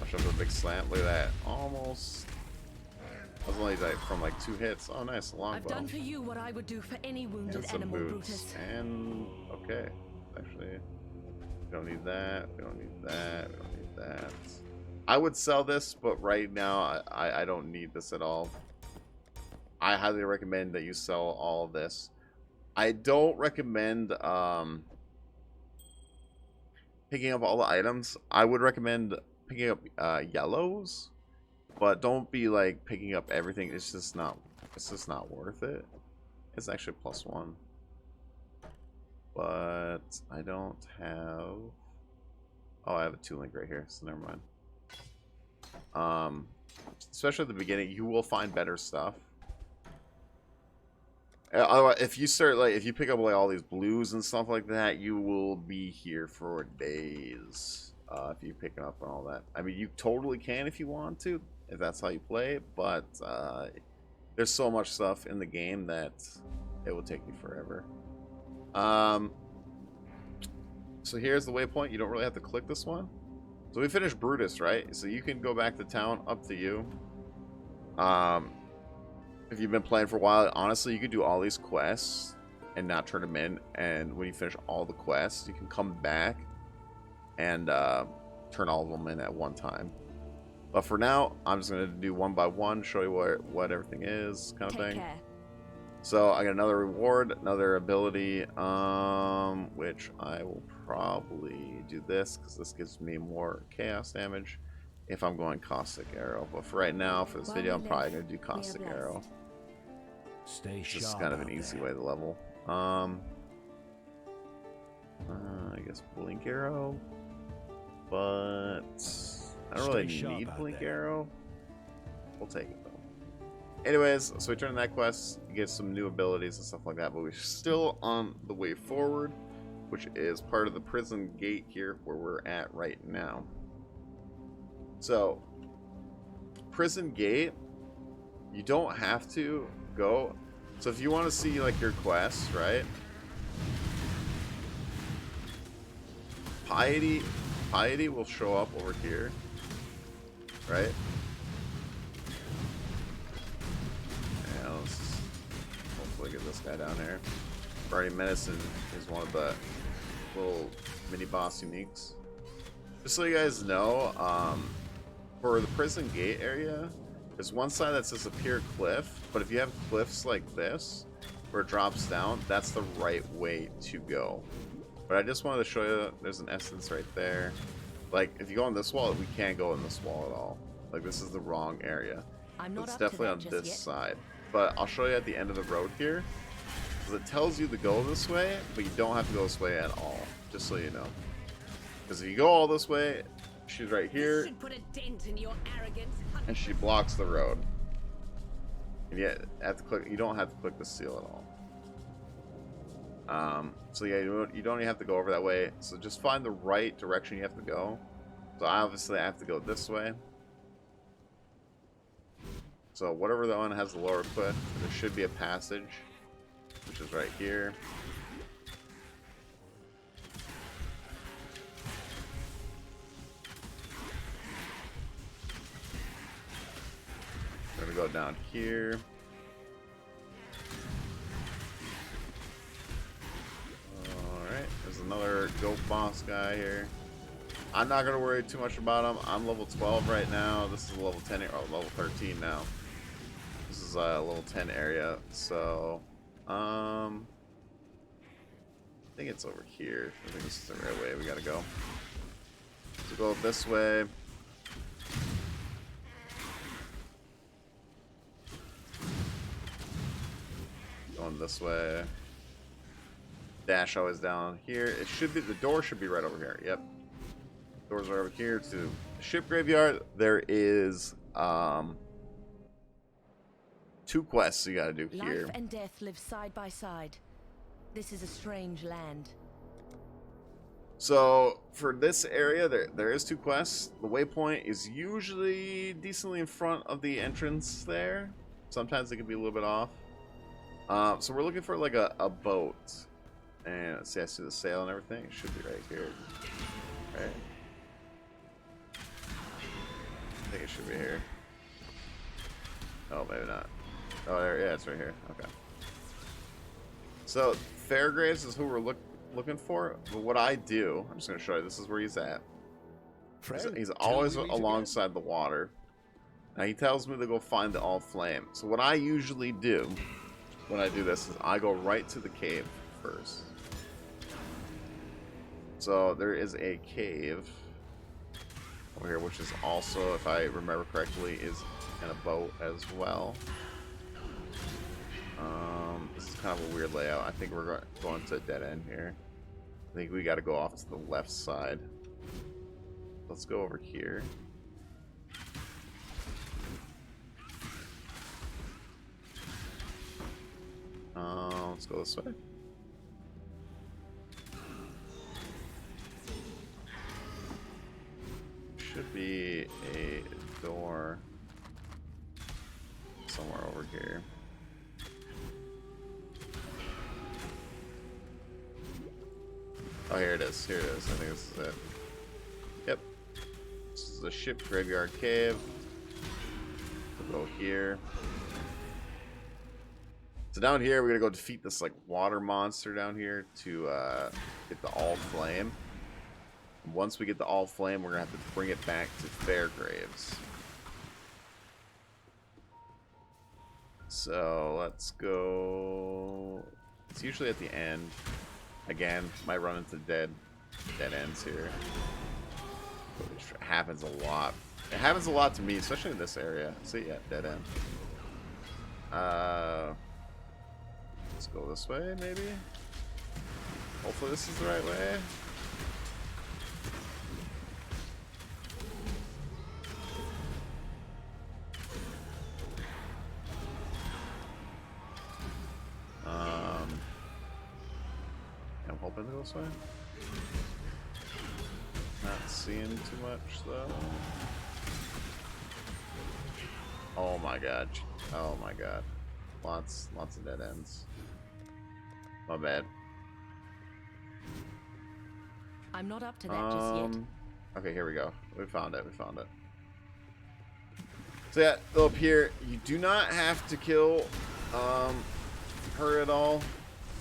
Watch out for the big slam. Look at that. Almost. I was only like from like 2 hits. Oh, nice, longbow. I've done for you what I would do for any wounded And some animal, boots. Brutus. And okay, actually, we don't need that. We don't need that. We don't need that. I would sell this, but right now I don't need this at all. I highly recommend that you sell all of this. I don't recommend picking up all the items. I would recommend picking up yellows. But don't be like picking up everything. It's just not worth it. It's actually +1. But I don't have. Oh, I have a 2-link right here, so never mind. Especially at the beginning, you will find better stuff. Otherwise, if you pick up like all these blues and stuff like that, you will be here for days. If you pick up and all that. I mean, you totally can if you want to. If that's how you play, but there's so much stuff in the game that it will take you forever. So here's the waypoint. You don't really have to click this one. So we finished Brutus, right? So you can go back to town, up to you. If you've been playing for a while, honestly, you could do all these quests and not turn them in. And when you finish all the quests, you can come back and turn all of them in at one time. But for now, I'm just going to do one by one, show you what everything is, kind of Take thing. care. So I got another reward, another ability, which I will probably do this, because this gives me more chaos damage if I'm going Caustic Arrow. But for right now, for this video, I'm probably going to do Caustic Arrow. Stay sharp. This is kind of an easy way to level. I guess Blink Arrow, but I don't really need Blink Arrow. We'll take it though. Anyways, so we turn in that quest, get some new abilities and stuff like that, but we're still on the way forward, which is part of the prison gate here where we're at right now. So, prison gate, you don't have to go. So if you want to see like your quests, right? Piety Piety will show up over here, right? Yeah, let's hopefully get this guy down here. Burning Medicine is one of the little mini boss uniques. Just so you guys know, for the prison gate area, there's one side that says appear cliff, but if you have cliffs like this, where it drops down, that's the right way to go. But I just wanted to show you, there's an essence right there. Like, if you go on this wall, we can't go in this wall at all. Like, this is the wrong area. I'm not It's up definitely to on that this just yet. side. But I'll show you at the end of the road here. Because it tells you to go this way, but you don't have to go this way at all. Just so you know. Because if you go all this way, she's right here, Should put a dent in your arrogance. and she blocks the road. And yet, have to click. You don't have to click the seal at all. So yeah, you don't even have to go over that way. So just find the right direction you have to go. So obviously I have to go this way. So whatever the one has the lower cliff, there should be a passage, which is right here. We're gonna go down here. Alright, there's another goat boss guy here. I'm not gonna worry too much about him. I'm level 12 right now. This is level 10 or level 13 now. This is a level 10 area. So I think it's over here. I think this is the right way we gotta go. So go this way. Going this way. Dash always down here. It should be, the door should be right over here. Yep. Doors are over here to the ship graveyard. There is 2 quests you gotta do here. Life and death live side by side. This is a strange land. So for this area, there is 2 quests. The waypoint is usually decently in front of the entrance there. Sometimes it can be a little bit off. So we're looking for like a boat. And let's see, I see the sail and everything. It should be right here. Right. I think it should be here. Oh, maybe not. Oh, there, yeah, it's right here. Okay. So Fairgraves is who we're looking for. But what I do, I'm just gonna show you. This is where he's at. He's always alongside the water. Now he tells me to go find the All Flame. So what I usually do when I do this is I go right to the cave first. So there is a cave over here, which is also, if I remember correctly, is in a boat as well. This is kind of a weird layout. I think we're going to a dead end here. I think we got to go off to the left side. Let's go over here. Let's go this way. Should be a door somewhere over here. Oh, here it is. Here it is. I think this is it. Yep. This is the ship graveyard cave. We'll go here. So down here, we're gonna go defeat this like water monster down here to get the All Flame. And once we get the All Flame, we're gonna have to bring it back to Fairgraves. So let's go. It's usually at the end. Again, might run into dead ends here. It happens a lot. It happens a lot to me, especially in this area. See, yeah, dead end. Let's go this way, maybe. Hopefully this is the right way. I'm hoping to go this way. Not seeing too much though. Oh my god. Oh my god. Lots of dead ends. My bad. I'm not up to that just yet. Okay, here we go. We found it. We found it. So yeah, up here, you do not have to kill her at all.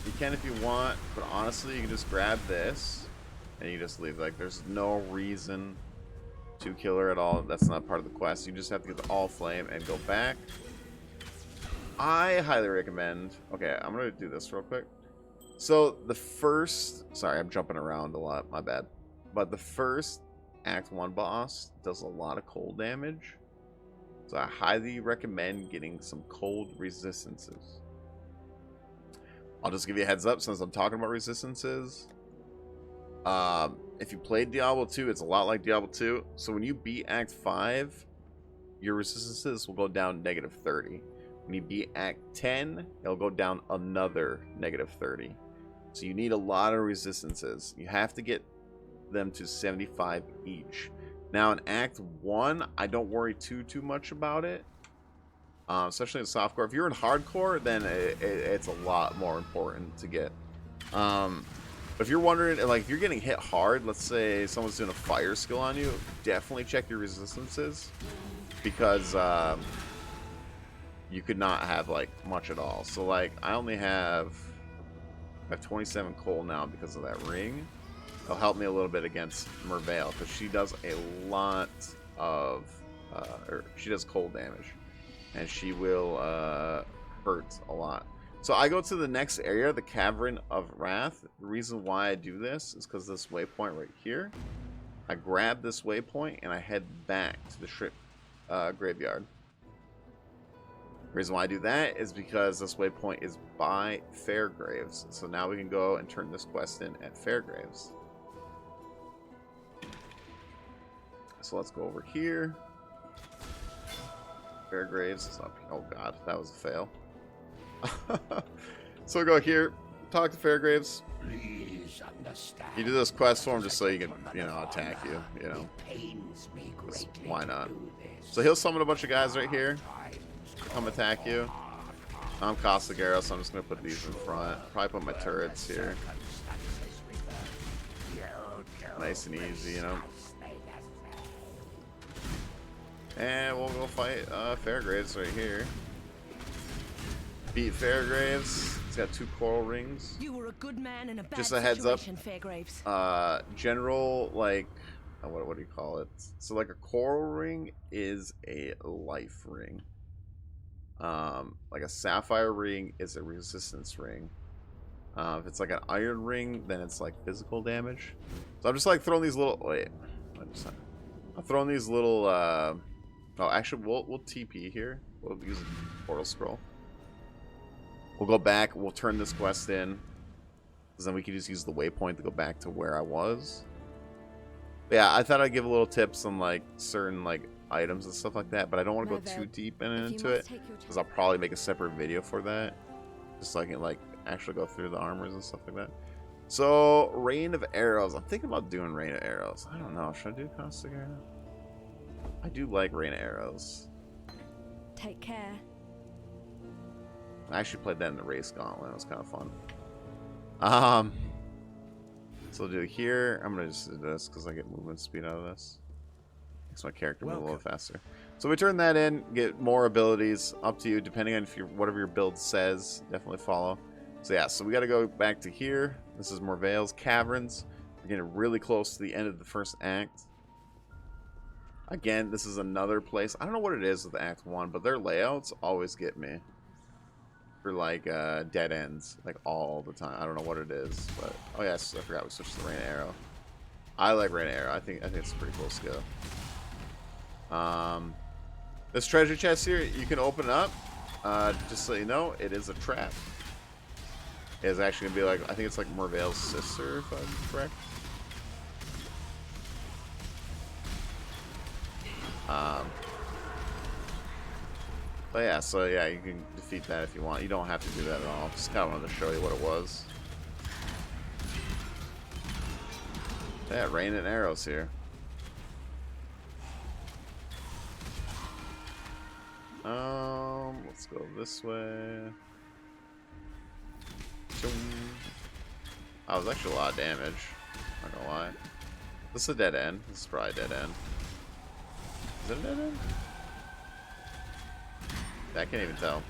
You can if you want, but honestly, you can just grab this and you just leave. Like, there's no reason to kill her at all. That's not part of the quest. You just have to get the all flame and go back. I highly recommend. Okay, I'm gonna do this real quick. So the first, sorry, I'm jumping around a lot. My bad. But the first Act 1 boss does a lot of cold damage. So I highly recommend getting some cold resistances. I'll just give you a heads up since I'm talking about resistances. If you played Diablo 2, it's a lot like Diablo 2. So when you beat Act 5, your resistances will go down -30. When you beat Act 10, it'll go down another -30. So you need a lot of resistances. You have to get them to 75 each. Now in Act 1, I don't worry too much about it. Especially in softcore. If you're in hardcore, then it's a lot more important to get. But if you're wondering, like, if you're getting hit hard, let's say someone's doing a fire skill on you, definitely check your resistances. Because you could not have, like, much at all. So, like, I have 27 coal now because of that ring. It'll help me a little bit against Merveil, because she does a lot of, or she does cold damage. And she will hurt a lot. So I go to the next area, the Cavern of Wrath. The reason why I do this is because this waypoint right here. I grab this waypoint and I head back to the ship graveyard. The reason why I do that is because this waypoint is by Fairgraves. So now we can go and turn this quest in at Fairgraves. So let's go over here. Fairgraves is up here. Oh god, that was a fail. So we go here, talk to Fairgraves. You do this quest for him just so he can, you know, attack you, you know. Why not? So he'll summon a bunch of guys right here. Come attack you. I'm Costagaro, so I'm just going to put these in front. Probably put my turrets here. Nice and easy, you know. And we'll go fight Fairgraves right here. Beat Fairgraves. He's got 2 coral rings. You were a good man in a bad Just a heads up. Fairgraves. General, like, what do you call it? So like a coral ring is a life ring. Like a sapphire ring is a resistance ring. If it's like an iron ring, then it's like physical damage. So I'm just like throwing these little. Wait, I'm throwing these little. Oh, actually, we'll TP here. We'll use a portal scroll. We'll go back. We'll turn this quest in, because then we can just use the waypoint to go back to where I was. But yeah, I thought I'd give a little tips on like certain like items and stuff like that, but I don't want to go too deep into it, because I'll probably make a separate video for that, just so I can like actually go through the armors and stuff like that. So Rain of Arrows. I'm thinking about doing Rain of Arrows. I don't know. Should I do Costagaro? I do like Rain of Arrows. Take care. I actually played that in the race gauntlet. It was kind of fun. So we'll do it here. I'm gonna just do this because I get movement speed out of this. Makes my character move a little faster. So we turn that in, get more abilities. Up to you, depending on if you whatever your build says. Definitely follow. So yeah, so we got to go back to here. This is Merveil's Caverns. We're getting really close to the end of the first act. Again, this is another place. I don't know what it is with Act 1, but their layouts always get me. For like dead ends, like all the time. I don't know what it is, but oh yes, I forgot we switched to Rain Arrow. I like Rain Arrow. I think it's a pretty cool skill. This treasure chest here, you can open it up. Just so you know, it is a trap. It's actually gonna be like, I think it's like Merveil's sister, if I'm correct. But yeah, so yeah, you can defeat that if you want. You don't have to do that at all. Just kind of wanted to show you what it was. Yeah, rain and arrows here. Let's go this way. That was actually a lot of damage. Not gonna lie. This is a dead end. This is probably a dead end. Is it a dead end? I can't even tell.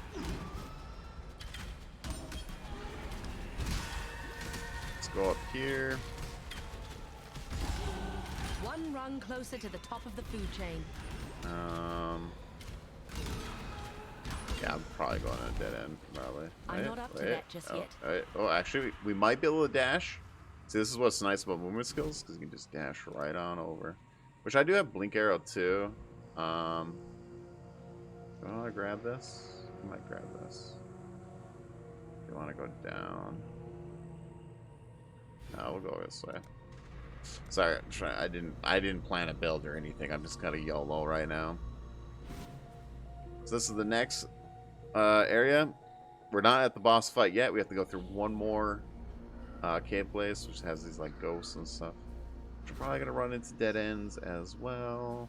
Let's go up here. One rung closer to the top of the food chain. Yeah, I'm probably going on a dead end, probably. I'm not up to that just yet. Oh, actually, we might be able to dash. See, this is what's nice about movement skills, because you can just dash right on over. Which I do have blink arrow too. Do I want to grab this? I might grab this. You want to go down? No, we'll go this way. Sorry, I didn't plan a build or anything. I'm just kind of YOLO right now. So this is the next area. We're not at the boss fight yet. We have to go through one more cave place, which has these like ghosts and stuff. We're probably gonna run into dead ends as well.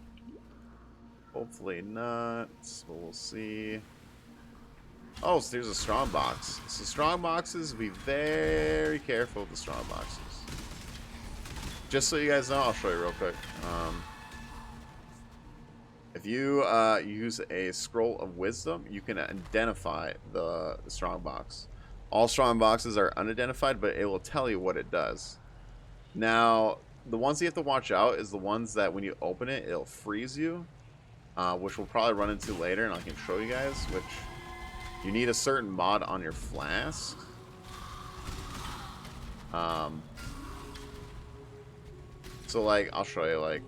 Hopefully not, but we'll see. Oh, so there's a strong box. So strong boxes, be very careful with the strong boxes. Just so you guys know, I'll show you real quick. If you use a scroll of wisdom, you can identify the strong box. All strong boxes are unidentified, but it will tell you what it does. Now, the ones you have to watch out is the ones that when you open it, it'll freeze you, which we'll probably run into later, and I can show you guys, which you need a certain mod on your flask. So, like, I'll show you, like,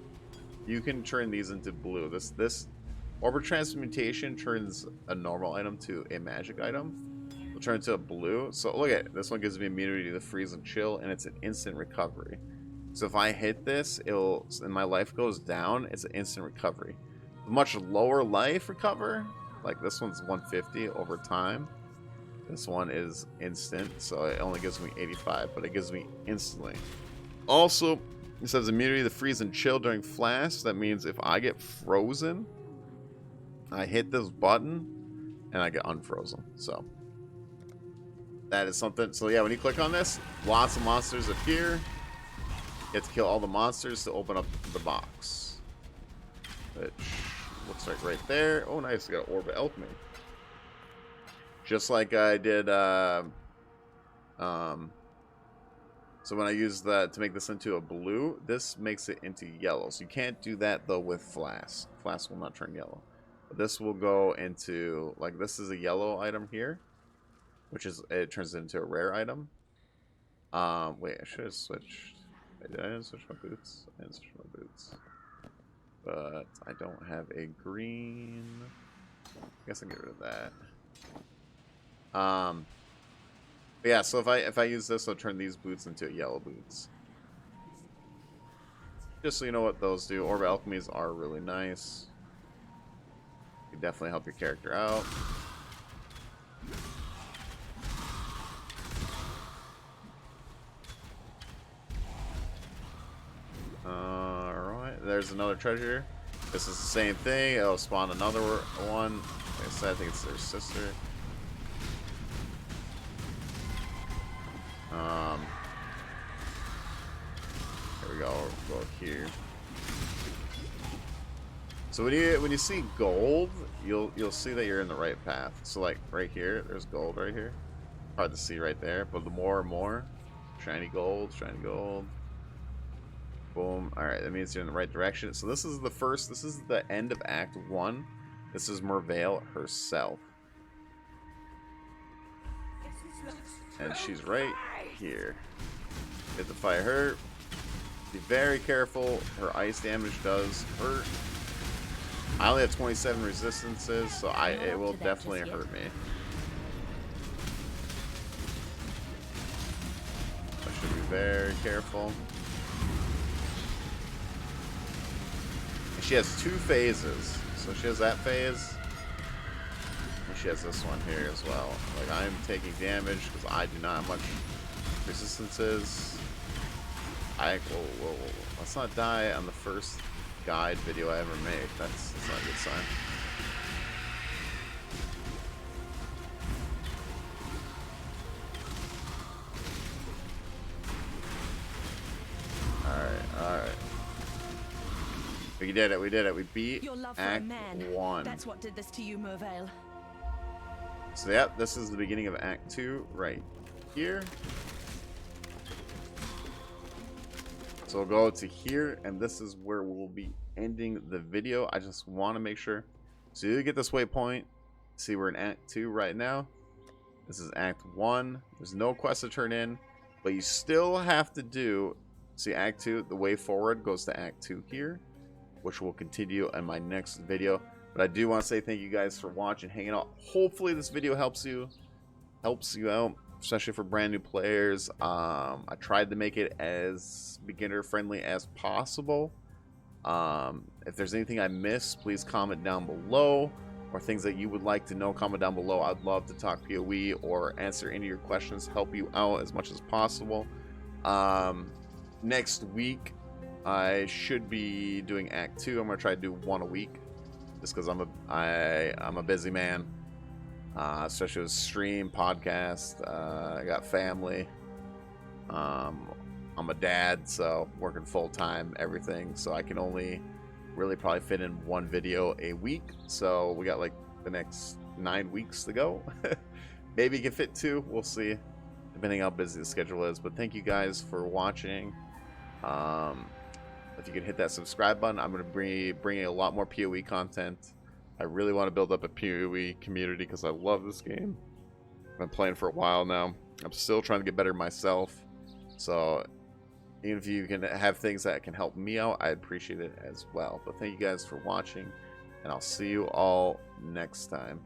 you can turn these into blue. This Orbit Transmutation turns a normal item to a magic item. It'll turn it to a blue. So look at it. This one gives me immunity to the freeze and chill, and it's an instant recovery. So if I hit this, and my life goes down, it's an instant recovery. The much lower life recover, like this one's 150 over time. This one is instant, so it only gives me 85, but it gives me instantly. Also, it says immunity to freeze and chill during flash. That means if I get frozen, I hit this button and I get unfrozen. So that is something. So yeah, when you click on this, lots of monsters appear. You have to kill all the monsters to open up the box, which looks like right there. Oh, nice. We got Orb of Alchemy. Just like I did. So when I use that to make this into a blue, this makes it into yellow. So you can't do that though with Flask. Flask will not turn yellow. But this will go into, like, this is a yellow item here, which is, it turns into a rare item. Wait, I should have switched. Wait, did I didn't switch my boots? I didn't switch my boots. But I don't have a green. I guess I'll get rid of that. But yeah, so if I use this, I'll turn these boots into yellow boots. Just so you know what those do. Orb Alchemies are really nice. They definitely help your character out. Alright, there's another treasure. This is the same thing. It'll spawn another one. Like I said, I think it's their sister. Here we go. We'll go here. So when you see gold, you'll see that you're in the right path. So like right here, there's gold right here. Hard to see right there, but the more and more, shiny gold, boom. All right, that means you're in the right direction. So this is the end of Act 1. This is Merveil herself. And she's right here. You have to fight her. Be very careful. Her ice damage does hurt. I only have 27 resistances, so it will definitely hurt me. I should be very careful. And she has 2 phases. So she has that phase. And she has this one here as well. Like, I'm taking damage because I do not have much resistances. Whoa. Let's not die on the first guide video I ever made. That's not a good sign. Alright. We did it. We did it. We beat Your love for a Act man. 1. That's what did this to you, Mervale. So yeah, this is the beginning of Act 2 right here. So we'll go to here, and this is where we'll be ending the video. I just want to make sure. So you get this waypoint. See, we're in Act 2 right now. This is Act 1. There's no quest to turn in, but you still have to do... See, Act 2, the way forward goes to Act 2 here, which will continue in my next video. But I do want to say thank you guys for watching, hanging out. Hopefully this video helps you out, especially for brand new players. I tried to make it as beginner friendly as possible. If there's anything I missed, please comment down below, or things that you would like to know, comment down below. I'd love to talk PoE or answer any of your questions, help you out as much as possible. Next week I should be doing Act 2. I'm gonna try to do 1 a week, just because I'm a busy man, especially with stream, podcast. I got family. I'm a dad, so working full time, everything. So I can only really probably fit in 1 video a week. So we got like the next 9 weeks to go. Maybe you can fit 2. We'll see, depending how busy the schedule is. But thank you guys for watching. If you could hit that subscribe button, I'm going to be bringing a lot more PoE content. I really want to build up a PoE community because I love this game. I've been playing for a while now. I'm still trying to get better myself. So even if you can have things that can help me out, I appreciate it as well. But thank you guys for watching, and I'll see you all next time.